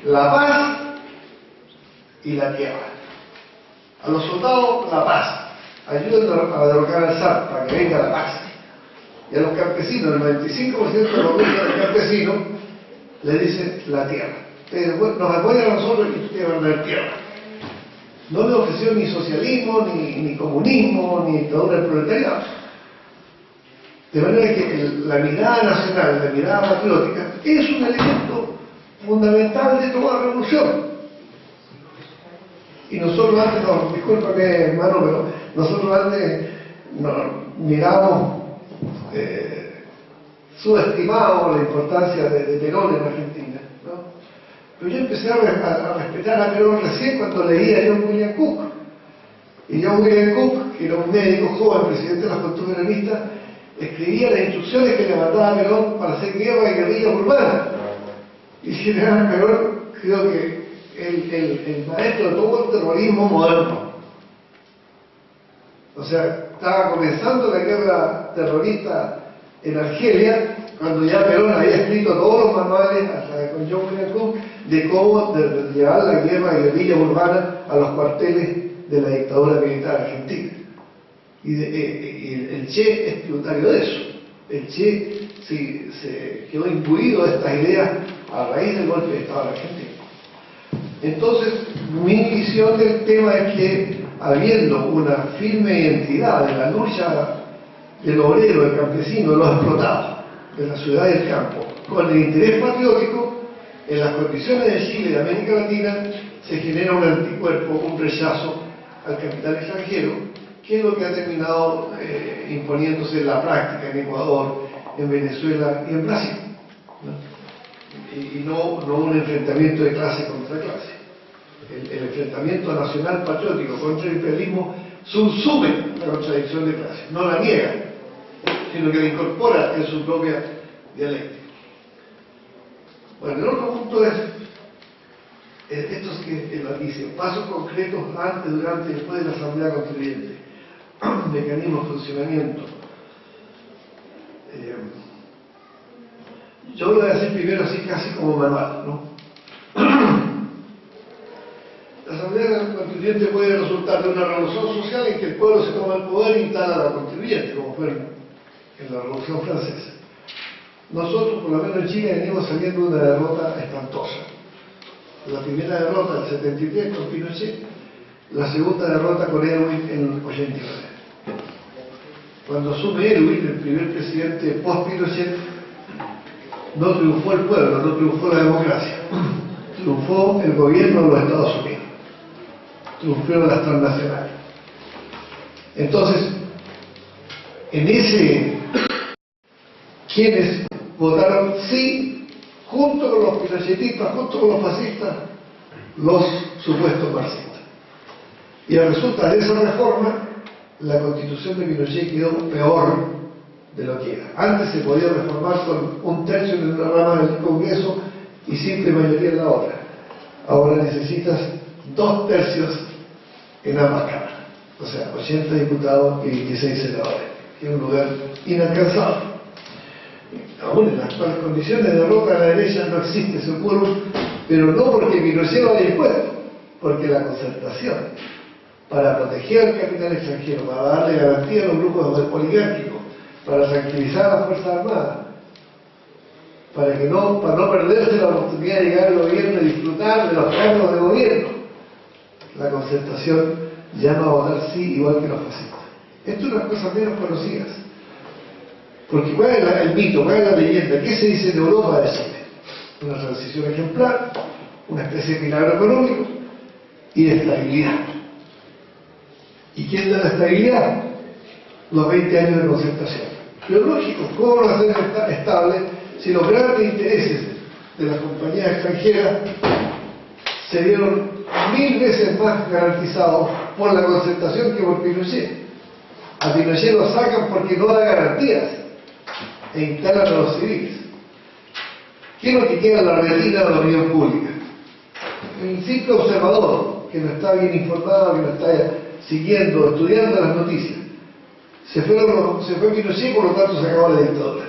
La paz y la tierra. A los soldados, la paz. Ayuden a derrocar al zar para que venga la paz. Y a los campesinos, el 95% de los campesinos, le dicen la tierra. Nos apoyan a nosotros y ustedes van a tener tierra. No le ofreció ni socialismo, ni comunismo, ni dictadura del proletariado. De manera que la mirada nacional, la mirada patriótica, es un elemento fundamental de toda revolución. Y nosotros antes, discúlpame hermano, pero nosotros antes miramos, subestimamos la importancia de Perón en Argentina, ¿no? Pero yo empecé a respetar a Perón recién cuando leía a John William Cook. Y John William Cook, que era un médico joven, presidente de las Juventudes Peronistas, escribía las instrucciones que le mandaba Perón para hacer guerra y guerrillas urbanas. Y General Perón, creo que el maestro de todo el terrorismo moderno. O sea, estaba comenzando la guerra terrorista en Argelia, cuando ya Perón había escrito todos los manuales, hasta con John William Cook, de cómo llevar la guerra y guerrilla urbana a los cuarteles de la dictadura militar argentina. Y el Che es tributario de eso. El Che se quedó imbuido de estas ideas a raíz del golpe de Estado en Argentina. Entonces, mi visión del tema es que, habiendo una firme identidad en la lucha del obrero, del campesino, de los explotados, de la ciudad y del campo, con el interés patriótico, en las condiciones de Chile y de América Latina, se genera un anticuerpo, un rechazo al capital extranjero, que es lo que ha terminado imponiéndose en la práctica en Ecuador, en Venezuela y en Brasil, ¿no? Y no un enfrentamiento de clase contra clase. El enfrentamiento nacional patriótico contra el imperialismo subsume la contradicción de clase, no la niega, sino que la incorpora en su propia dialéctica. Bueno, el otro punto es estos que él dice, pasos concretos antes, durante y después de la Asamblea Constituyente, mecanismos, funcionamiento. Yo lo voy a hacer primero así casi como manual, ¿no? La Asamblea Constituyente puede resultar de una revolución social en que el pueblo se toma el poder e instala a la constituyente, como fue en la Revolución Francesa. Nosotros, por lo menos en Chile, venimos saliendo de una derrota espantosa. La primera derrota del 73 con Pinochet la segunda derrota con Erwin en el 89. Cuando asume Erwin, el primer presidente post-Pinochet, no triunfó el pueblo, no triunfó la democracia, triunfó el gobierno de los Estados Unidos, triunfaron las transnacionales. Entonces, en ese, quienes votaron sí, junto con los pinochetistas, junto con los fascistas, los supuestos marxistas. Y a resulta de esa reforma, la constitución de Pinochet quedó peor de lo que era. Antes se podía reformar con un tercio en una rama del Congreso y simple mayoría en la otra. Ahora necesitas 2 tercios en ambas cámaras. O sea, 80 diputados y 26 senadores, que es un lugar inalcanzable. Aún en las actuales condiciones de derrota a la derecha no existe ese quórum, pero no porque Pinochet lo haya impuesto, porque la concertación, para proteger al capital extranjero, para darle garantía a los grupos oligárquicos, para tranquilizar a las Fuerzas Armadas, para no perderse la oportunidad de llegar al gobierno y disfrutar de los cargos de gobierno, la concertación llama a votar sí igual que los fascistas. Esto es una cosa menos conocidas. Porque ¿cuál es el mito? ¿Cuál es la leyenda? ¿Qué se dice en Europa de Chile? Una transición ejemplar, una especie de milagro económico y de estabilidad. ¿Y quién da la estabilidad? Los 20 años de concertación. Pero lógico, ¿cómo van a ser estables si los grandes intereses de las compañías extranjeras se vieron 1000 veces más garantizados por la concertación que por Pinochet? A Pinochet lo sacan porque no da garantías e instalan a los civiles. ¿Qué es lo que queda en la retina de la opinión pública? El simple observador, que no está bien informado, que no está siguiendo, estudiando las noticias. Se fue Pinochet, por lo tanto se acabó la dictadura.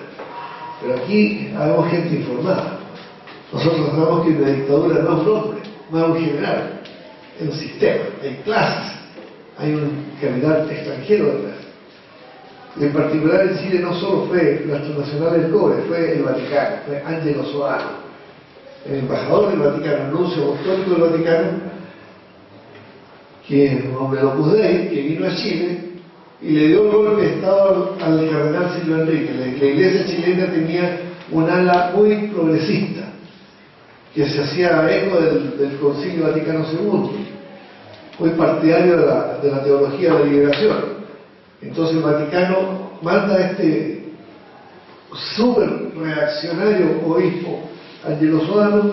Pero aquí habemos gente informada. Nosotros sabemos que la dictadura no es un hombre, no es un general, es un sistema, hay clases, hay un capital extranjero detrás. Y en particular en Chile no solo fue las transnacionales del cobre, fue el Vaticano, fue Angelo Sodano, el embajador del Vaticano, el nuncio apostólico del Vaticano, que es un hombre de Opus Dei, que vino a Chile y le dio el golpe de Estado al cardenal Silvio Enrique. La iglesia chilena tenía un ala muy progresista, que se hacía eco del Concilio Vaticano II, muy partidario de la teología de la liberación. Entonces el Vaticano manda a este súper reaccionario obispo Angelo Sodano,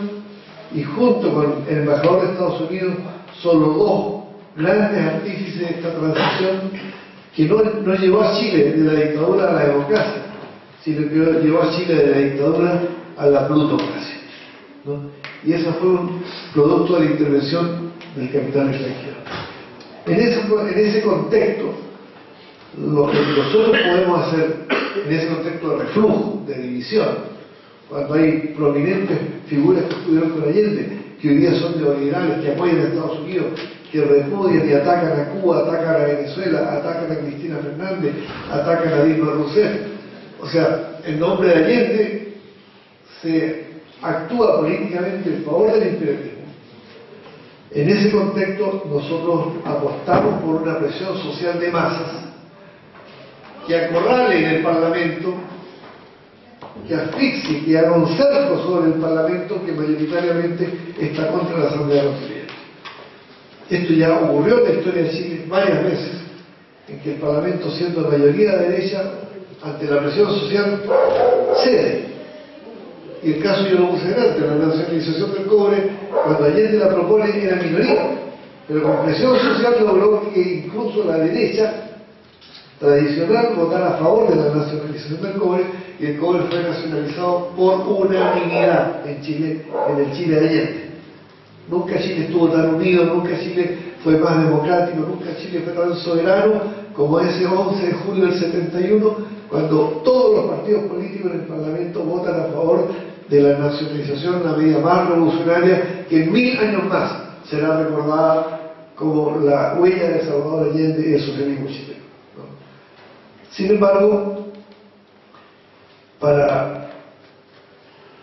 y junto con el embajador de Estados Unidos son los 2 grandes artífices de esta transición que no llevó a Chile de la dictadura a la democracia, sino que llevó a Chile de la dictadura a la plutocracia, ¿no? Y eso fue un producto de la intervención del capital extranjero. En ese contexto, lo que nosotros podemos hacer, en ese contexto de reflujo, de división, cuando hay prominentes figuras que estuvieron con Allende, que hoy día son neoliberales, que apoyan a Estados Unidos, que repudian y atacan a Cuba, atacan a Venezuela, atacan a Cristina Fernández, atacan a Dilma Rousseff. O sea, en nombre de Allende se actúa políticamente en favor del imperialismo. En ese contexto nosotros apostamos por una presión social de masas que acorrale en el Parlamento, que asfixie, que haga un cerco sobre el Parlamento que mayoritariamente está contra la Asamblea Constituyente. Esto ya ocurrió en la historia de Chile varias veces, en que el Parlamento, siendo mayoría de derecha, ante la presión social, cede. Y el caso yo lo puse delante, la nacionalización del cobre, cuando Allende la propone era minoría, pero con presión social logró que incluso la derecha tradicional votara a favor de la nacionalización del cobre, y el cobre fue nacionalizado por unanimidad en Chile, en el Chile de Allende. Nunca Chile estuvo tan unido, nunca Chile fue más democrático, nunca Chile fue tan soberano como ese 11 de julio del 71, cuando todos los partidos políticos en el Parlamento votan a favor de la nacionalización, la medida más revolucionaria que en 1000 años más será recordada como la huella de Salvador Allende y el socialismo chileno, ¿no? Sin embargo, para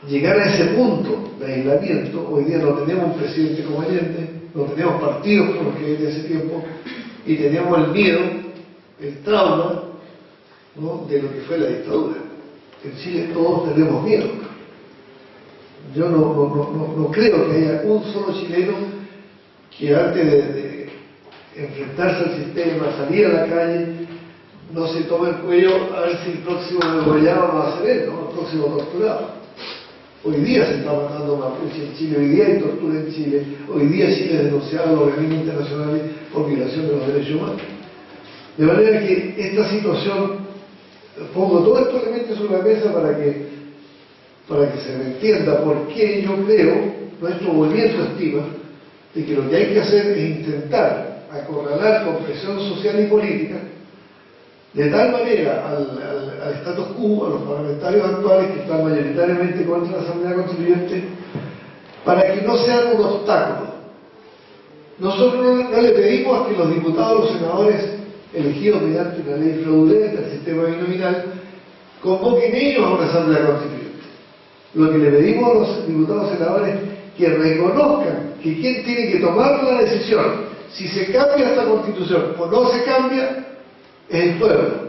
llegar a ese punto de aislamiento. Hoy día no tenemos un presidente como Allende, no tenemos partidos como los que había en ese tiempo, y tenemos el miedo, el trauma, ¿no?, de lo que fue la dictadura. En Chile todos tenemos miedo. Yo no creo que haya un solo chileno que antes de enfrentarse al sistema, salir a la calle, no se tome el cuello a ver si el próximo degollado no va a ser él, ¿no?, el próximo torturado. Hoy día se está matando mapuche en Chile, hoy día hay tortura en Chile, hoy día Chile es denunciado a los organismos internacionales por violación de los derechos humanos. De manera que esta situación, pongo todos estos elementos sobre la mesa para que se me entienda por qué yo creo, nuestro movimiento estima, de que lo que hay que hacer es intentar acorralar con presión social y política, de tal manera al status quo, a los parlamentarios actuales que están mayoritariamente contra la Asamblea Constituyente, para que no sean un obstáculo. Nosotros no le pedimos a que los diputados, los senadores elegidos mediante una ley fraudulenta, el sistema binominal, convoquen ellos a una Asamblea Constituyente. Lo que le pedimos a los diputados senadores es que reconozcan que quien tiene que tomar la decisión, si se cambia esta Constitución o no se cambia, es el pueblo.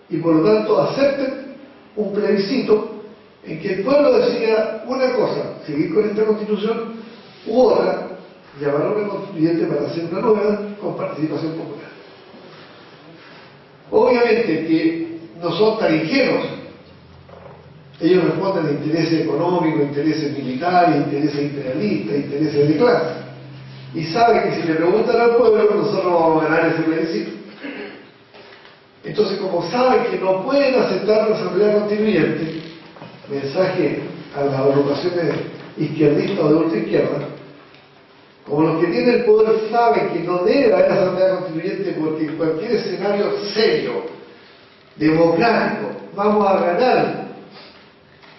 Y por lo tanto acepten un plebiscito en que el pueblo decida una cosa, seguir con esta Constitución, u otra, llamar a una constituyente para hacer una nueva con participación popular. Obviamente que no son tan ingenuos. Ellos responden a intereses económicos, intereses militares, intereses imperialistas, intereses de clase. Y saben que si le preguntan al pueblo, nosotros vamos a ganar ese plebiscito. Entonces, como saben que no pueden aceptar la Asamblea Constituyente, mensaje a las agrupaciones izquierdistas o de ultraizquierda, como los que tienen el poder saben que no debe haber Asamblea Constituyente porque en cualquier escenario serio, democrático, vamos a ganar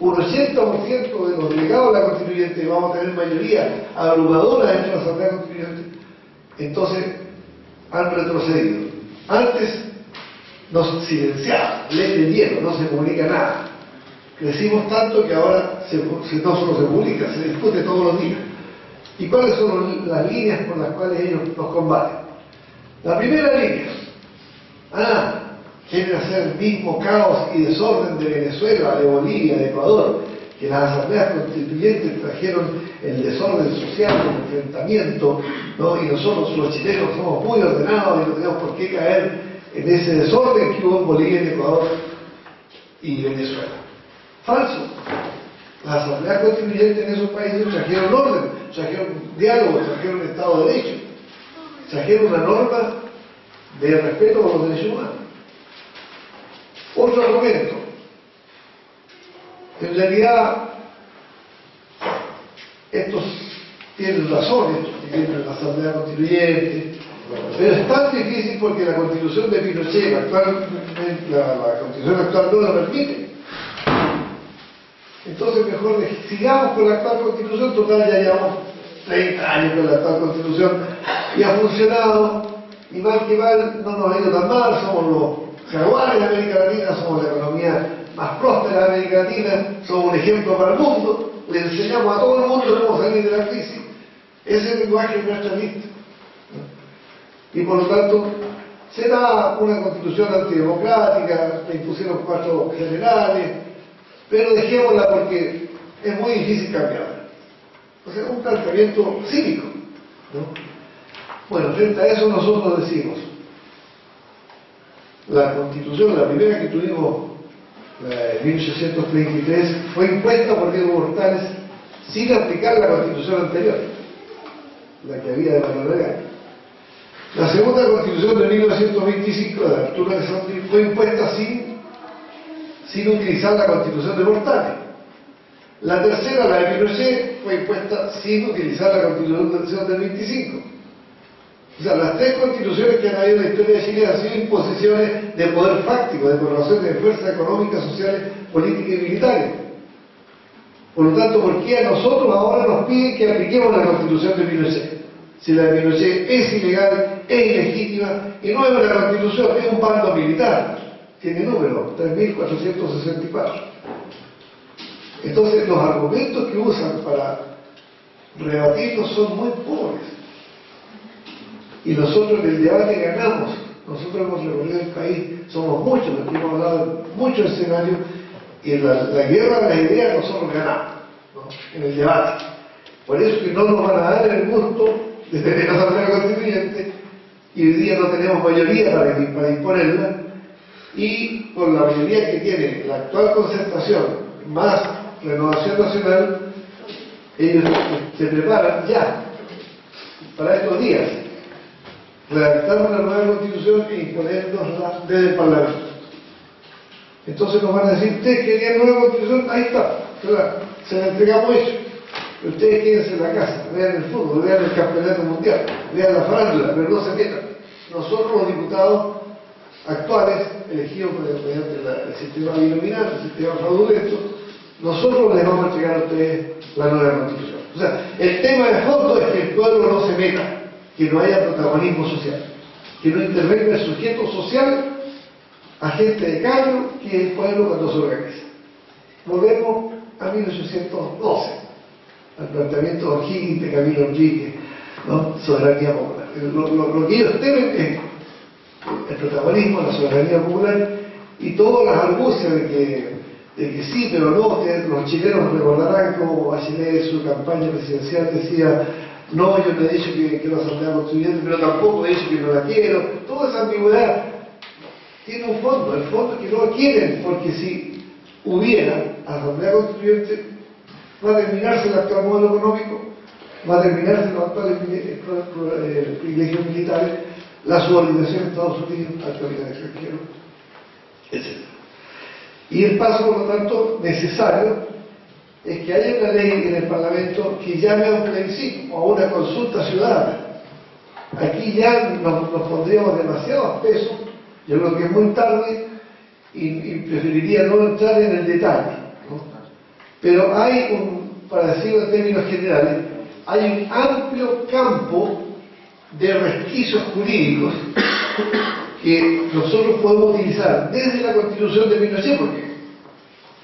un 80% de los delegados de la Constituyente, vamos a tener mayoría abrumadora dentro de la Asamblea Constituyente, entonces han retrocedido. Antes nos silenciaban, ley de hielo, no se publica nada. Crecimos tanto que ahora no solo se publica, se discute todos los días. ¿Y cuáles son las líneas por las cuales ellos nos combaten? La primera línea, quieren hacer el mismo caos y desorden de Venezuela, de Bolivia, de Ecuador, que las asambleas constituyentes trajeron el desorden social, el enfrentamiento, ¿no? Y nosotros los chilenos somos muy ordenados y no tenemos por qué caer en ese desorden que hubo en Bolivia, en Ecuador y Venezuela. Falso. Las asambleas constituyentes en esos países trajeron orden, trajeron diálogo, trajeron Estado de Derecho, trajeron una norma de respeto a los derechos humanos. Otro argumento. En realidad, estos tienen razón, estos que tienen la Asamblea Constituyente, pero es tan difícil porque la Constitución de Pinochet, la Constitución actual no lo permite. Entonces mejor sigamos con la actual Constitución, total ya llevamos 30 años con la actual Constitución y ha funcionado, y mal que mal no nos ha ido tan mal, somos los jaguares de América Latina, somos la economía más próspera de América Latina, somos un ejemplo para el mundo, le enseñamos a todo el mundo cómo salir de la crisis. Ese lenguaje es nuestra lista. Y por lo tanto, será una constitución antidemocrática, le impusieron 4 generales, pero dejémosla porque es muy difícil cambiarla. O sea, un planteamiento cívico, ¿no? Bueno, frente a eso nosotros decimos, la constitución, la primera que tuvimos, la de 1833, fue impuesta por Diego Portales sin aplicar la constitución anterior, la que había de Manuel Belgrano. La segunda constitución de 1925, de Arturo Alessandri, fue impuesta sin utilizar la constitución de Portales. La tercera, la de Pinochet, fue impuesta sin utilizar la constitución del 25. O sea, las 3 constituciones que han habido en la historia de Chile han sido imposiciones de poder fáctico, de correlación de fuerzas económicas, sociales, políticas y militares. Por lo tanto, ¿por qué a nosotros ahora nos piden que apliquemos la constitución de Pinochet? Si la de Pinochet es ilegal, es ilegítima, y no es una constitución, es un bando militar. Tiene número, 3.464. Entonces los argumentos que usan para rebatirnos son muy pobres. Y nosotros en el debate ganamos. Nosotros hemos recorrido el país, somos muchos, porque hemos hablado de muchos escenarios, y en la guerra de las ideas nosotros ganamos, ¿no? En el debate. Por eso que no nos van a dar el gusto de tener la Asamblea Constituyente, y hoy día no tenemos mayoría para imponerla, y con la mayoría que tiene la actual concertación más Renovación Nacional, ellos se preparan ya para estos días redactar una nueva constitución e imponernosla desde el Parlamento. Entonces nos van a decir, ustedes querían nueva constitución, ahí está, se la entregamos hecho. Pero ustedes quédense en la casa, vean el fútbol, vean el campeonato mundial, vean la farándula, pero no se metan. Nosotros los diputados actuales, elegidos mediante el sistema binominal, el sistema fraudulento, nosotros les vamos a entregar a ustedes la nueva constitución. O sea, el tema de fondo es que el pueblo no se meta, que no haya protagonismo social, que no intervenga el sujeto social, agente de cambio, que es el pueblo cuando se organiza. Volvemos a 1812, al planteamiento de O'Higgins, de Camilo Enrique, ¿no? Soberanía popular. Lo que ellos temen es el protagonismo, la soberanía popular, y todas las argucias de que sí, pero no, que los chilenos recordarán como Bachelet en su campaña presidencial decía, no, yo no he dicho que quiero Asamblea Constituyente, pero tampoco he dicho que no la quiero. Toda esa ambigüedad tiene un fondo, el fondo es que no la quieren, porque si hubiera Asamblea Constituyente, va a terminarse el actual modelo económico, va a terminarse los actuales privilegios militares, la subordinación de Estados Unidos al capital extranjero, etc. Y el paso, por lo tanto, necesario es que haya una ley en el Parlamento que llame a un plebiscito o a una consulta ciudadana. Aquí ya nos pondríamos demasiados pesos, yo creo que es muy tarde y preferiría no entrar en el detalle, ¿no? Pero hay para decirlo en términos generales, hay un amplio campo de resquicios jurídicos que nosotros podemos utilizar desde la Constitución de 1900, porque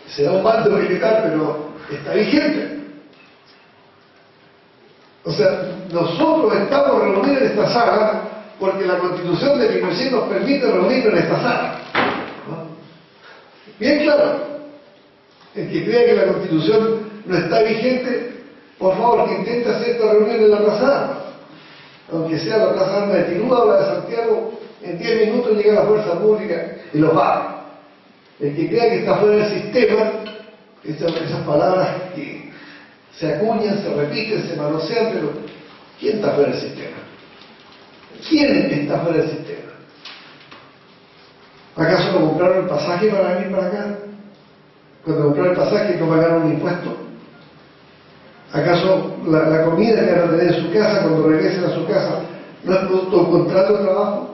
se da un mando militar, pero está vigente. O sea, nosotros estamos reunidos en esta sala porque la Constitución de 1900 nos permite reunirnos en esta sala, ¿no? Bien claro. El que crea que la Constitución no está vigente, por favor, que intente hacer esta reunión en la Plaza de Armas. Aunque sea la Plaza de Armas de Tinúa o la de Santiago, en 10 minutos llega la fuerza pública y los va. El que crea que está fuera del sistema, esas palabras que se acuñan, se repiten, se manosean, pero ¿quién está fuera del sistema? ¿Quién está fuera del sistema? ¿Acaso no compraron el pasaje para venir para acá? Cuando compraron el pasaje no pagaron un impuesto. ¿Acaso la comida que van a tener en su casa cuando regresen a su casa no es producto de un contrato de trabajo?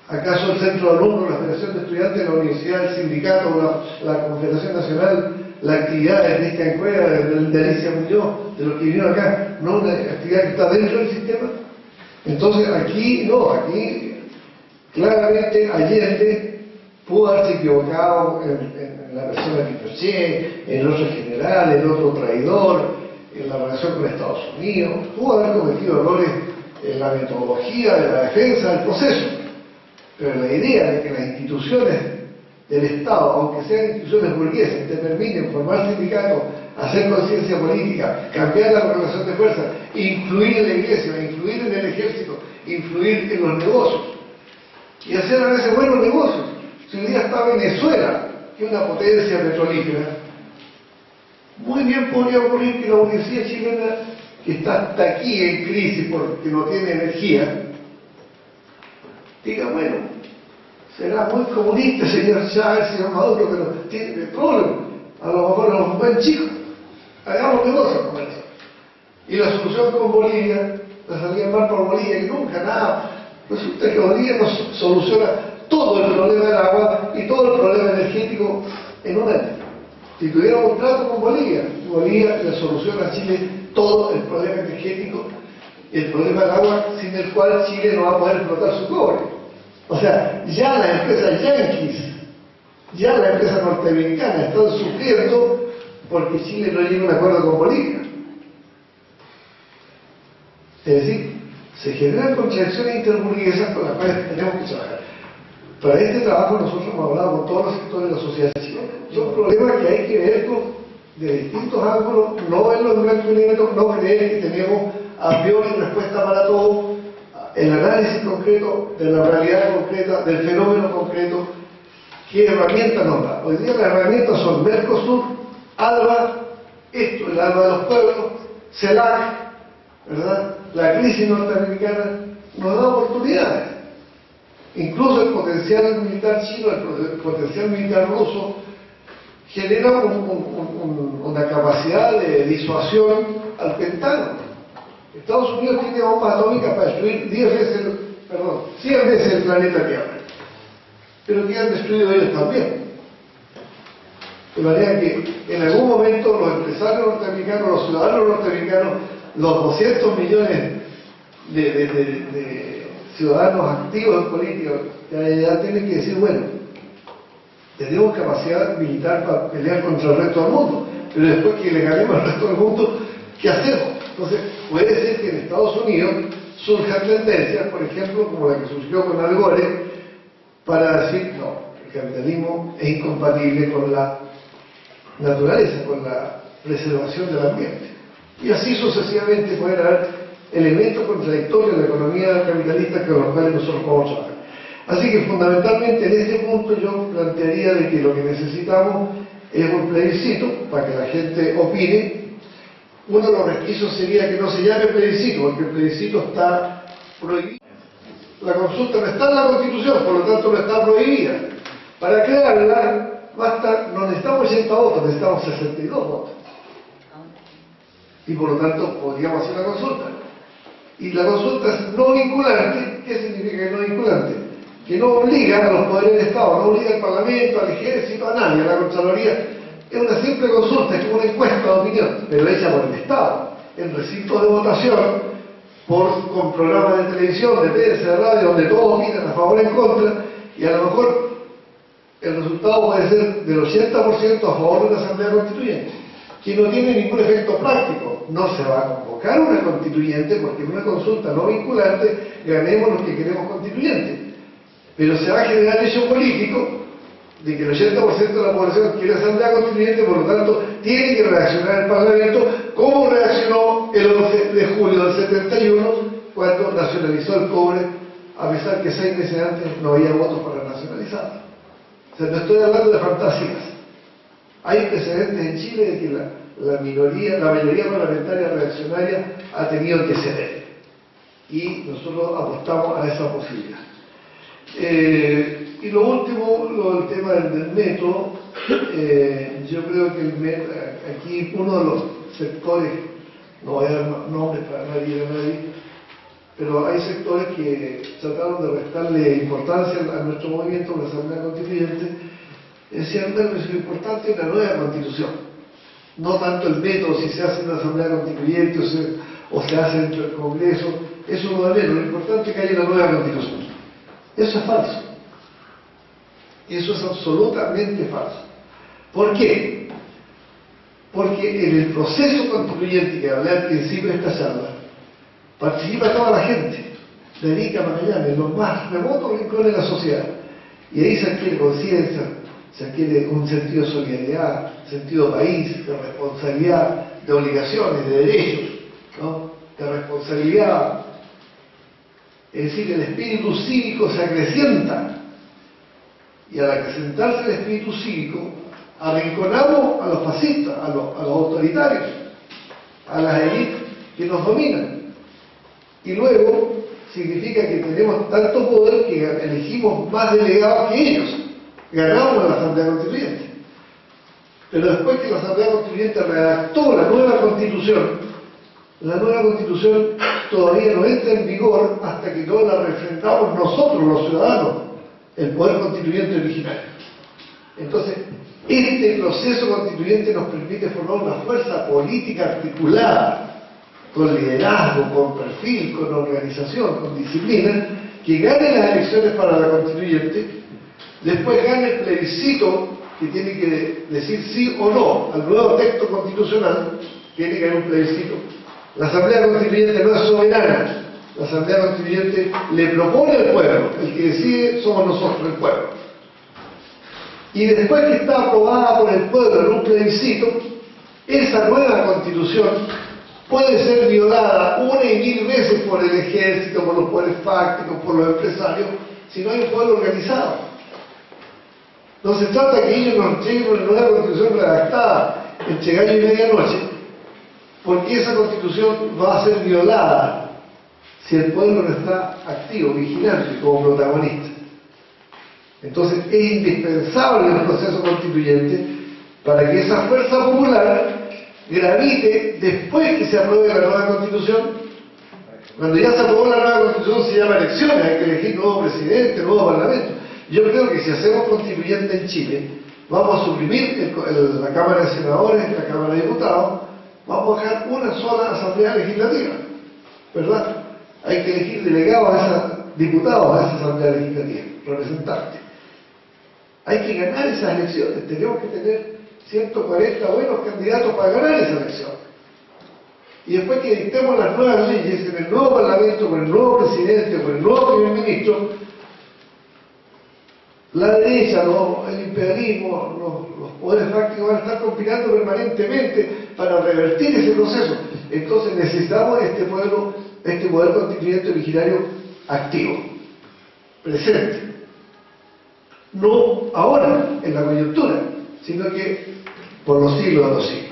¿Acaso el centro de alumnos, la Federación de Estudiantes de la Universidad, el sindicato, la Confederación Nacional, la actividad de Cristian Cueva, de Alicia Muñoz, de los que vinieron acá, no una actividad que está dentro del sistema? Entonces aquí no, aquí claramente Allende pudo haberse equivocado en la persona de Pinochet, en otro general, en otro traidor, en la relación con Estados Unidos, pudo haber cometido errores en la metodología de la defensa del proceso, pero la idea de que las instituciones del Estado, aunque sean instituciones burguesas, te permiten formar sindicatos, hacer conciencia política, cambiar la correlación de fuerzas, influir en la iglesia, influir en el ejército, influir en los negocios y hacer a veces buenos negocios. Si hoy día está Venezuela, que es una potencia petrolífera, muy bien podría ocurrir que la burguesía chilena, que está hasta aquí en crisis porque no tiene energía, diga, bueno, será muy comunista señor Chávez, señor Maduro, pero tiene petróleo, a lo mejor es un buen chico, hagamos negocios con eso. Y la solución con Bolivia, la salida mal por Bolivia, que nunca nada, resulta que Bolivia nos soluciona todo el problema del agua y todo el problema energético en un año. Si tuviéramos un trato con Bolivia, Bolivia le soluciona a Chile todo el problema energético y el problema del agua, sin el cual Chile no va a poder explotar su cobre. O sea, ya las empresas yanquis, ya las empresas norteamericanas están sufriendo porque Chile no llega a un acuerdo con Bolivia. Es decir, se generan contradicciones interburguesas con las cuales tenemos que trabajar. Para este trabajo nosotros hemos hablado con todos los sectores de la sociedad civil. Son problemas que hay que ver de distintos ángulos, no verlos en blanco y negro, no creer que tenemos a priori respuesta para todo, el análisis concreto de la realidad concreta, del fenómeno concreto, qué herramientas nos da. Hoy día las herramientas son Mercosur, ALBA, esto, el ALBA de los pueblos, CELAC, ¿verdad? La crisis norteamericana nos da oportunidades. Incluso el potencial militar chino, el potencial militar ruso, genera una capacidad de disuasión al Pentágono. Estados Unidos tiene bombas atómicas para destruir 100 veces el planeta Tierra, pero que han destruido ellos también. De manera que en algún momento los empresarios norteamericanos, los ciudadanos norteamericanos, los 200 millones de ciudadanos activos en política ya tienen que decir, bueno, tenemos capacidad militar para pelear contra el resto del mundo, pero después que le ganemos al resto del mundo, ¿qué hacemos? Entonces, puede ser que en Estados Unidos surjan tendencias, por ejemplo, como la que surgió con Al Gore, para decir, no, el capitalismo es incompatible con la naturaleza, con la preservación del ambiente. Y así sucesivamente pueden haber elementos contradictorios de la economía capitalista con los cuales nosotros podemos trabajar. Así que fundamentalmente en este punto yo plantearía de que lo que necesitamos es un plebiscito para que la gente opine. Uno de los requisitos sería que no se llame plebiscito, porque el plebiscito está prohibido. La consulta no está en la Constitución, por lo tanto no está prohibida. Para crearla no necesitamos 80 votos, necesitamos 62 votos. Y por lo tanto podríamos hacer la consulta. Y la consulta es no vinculante. ¿Qué significa que no vinculante? Que no obliga a los poderes del Estado, no obliga al Parlamento, al Ejército, a nadie, a la Contraloría. Es una simple consulta, es como una encuesta de opinión, pero hecha por el Estado, en recintos de votación, con programas de televisión, de prensa, de radio, donde todos opinan a favor o en contra, y a lo mejor el resultado puede ser del 80% a favor de la Asamblea Constituyente, que no tiene ningún efecto práctico. No se va a convocar una constituyente porque en una consulta no vinculante ganemos los que queremos constituyente, pero se va a generar hecho político de que el 80% de la población quiere Asamblea Constituyente, por lo tanto tiene que reaccionar el Parlamento como reaccionó el 11 de julio del 71 cuando nacionalizó el cobre, a pesar que 6 meses antes no había votos para nacionalizarlo. O sea, no estoy hablando de fantasías. Hay precedentes en Chile de que la mayoría parlamentaria reaccionaria ha tenido que ceder. Y nosotros apostamos a esa posibilidad. Y lo último, el tema del método, yo creo que aquí uno de los sectores, no voy a dar nombres para nadie, pero hay sectores que trataron de restarle importancia a nuestro movimiento, la Asamblea Constituyente, decían que lo importante es la nueva Constitución, no tanto el método, si se hace en la Asamblea Constituyente o se hace dentro del Congreso, eso no da menos, lo importante es que haya una nueva Constitución. Eso es falso. Eso es absolutamente falso. ¿Por qué? Porque en el proceso constituyente que hablé al principio de esta charla, participa toda la gente, de Arica a Magallanes, los más remotos rincones de la sociedad. Y ahí se adquiere conciencia, se adquiere un sentido de solidaridad, sentido de país, de responsabilidad, de obligaciones, de derechos, ¿no? De responsabilidad. Es decir, el espíritu cívico se acrecienta. Y al acrecentarse el espíritu cívico, arrinconamos a los fascistas, a los autoritarios, a las élites que nos dominan. Y luego significa que tenemos tanto poder que elegimos más delegados que ellos. Ganamos en la Asamblea Constituyente. Pero después que la Asamblea Constituyente redactó la nueva Constitución todavía no entra en vigor hasta que no la refrendamos nosotros, los ciudadanos, el poder constituyente original. Entonces, este proceso constituyente nos permite formar una fuerza política articulada, con liderazgo, con perfil, con organización, con disciplina, que gane las elecciones para la constituyente, después gane el plebiscito que tiene que decir sí o no al nuevo texto constitucional, tiene que haber un plebiscito. La Asamblea Constituyente no es soberana. La Asamblea Constituyente le propone al pueblo, el que decide somos nosotros, el pueblo. Y después que está aprobada por el pueblo en un plebiscito, esa nueva Constitución puede ser violada una y mil veces por el ejército, por los poderes fácticos, por los empresarios, si no hay un pueblo organizado. No se trata que ellos nos entreguen una nueva Constitución redactada entre gallo y medianoche, porque esa Constitución va a ser violada si el pueblo no está activo, vigilante, como protagonista. Entonces es indispensable el proceso constituyente para que esa fuerza popular gravite después que se apruebe la nueva Constitución. Cuando ya se aprobó la nueva Constitución se llama elecciones, hay que elegir nuevo presidente, nuevo parlamento. Yo creo que si hacemos constituyente en Chile, vamos a suprimir la Cámara de Senadores, la Cámara de Diputados, vamos a dejar una sola Asamblea Legislativa, ¿verdad? Hay que elegir delegados a esos diputados, a esa Asamblea Legislativa, representantes. Hay que ganar esas elecciones, tenemos que tener 140 buenos candidatos para ganar esa elección. Y después que dictemos las nuevas leyes en el nuevo Parlamento, con el nuevo presidente, con el nuevo primer ministro, la derecha, el imperialismo, los poderes fácticos van a estar conspirando permanentemente para revertir ese proceso. Entonces necesitamos este poder constituyente originario activo, presente. No ahora, en la coyuntura, sino que por los siglos de los siglos.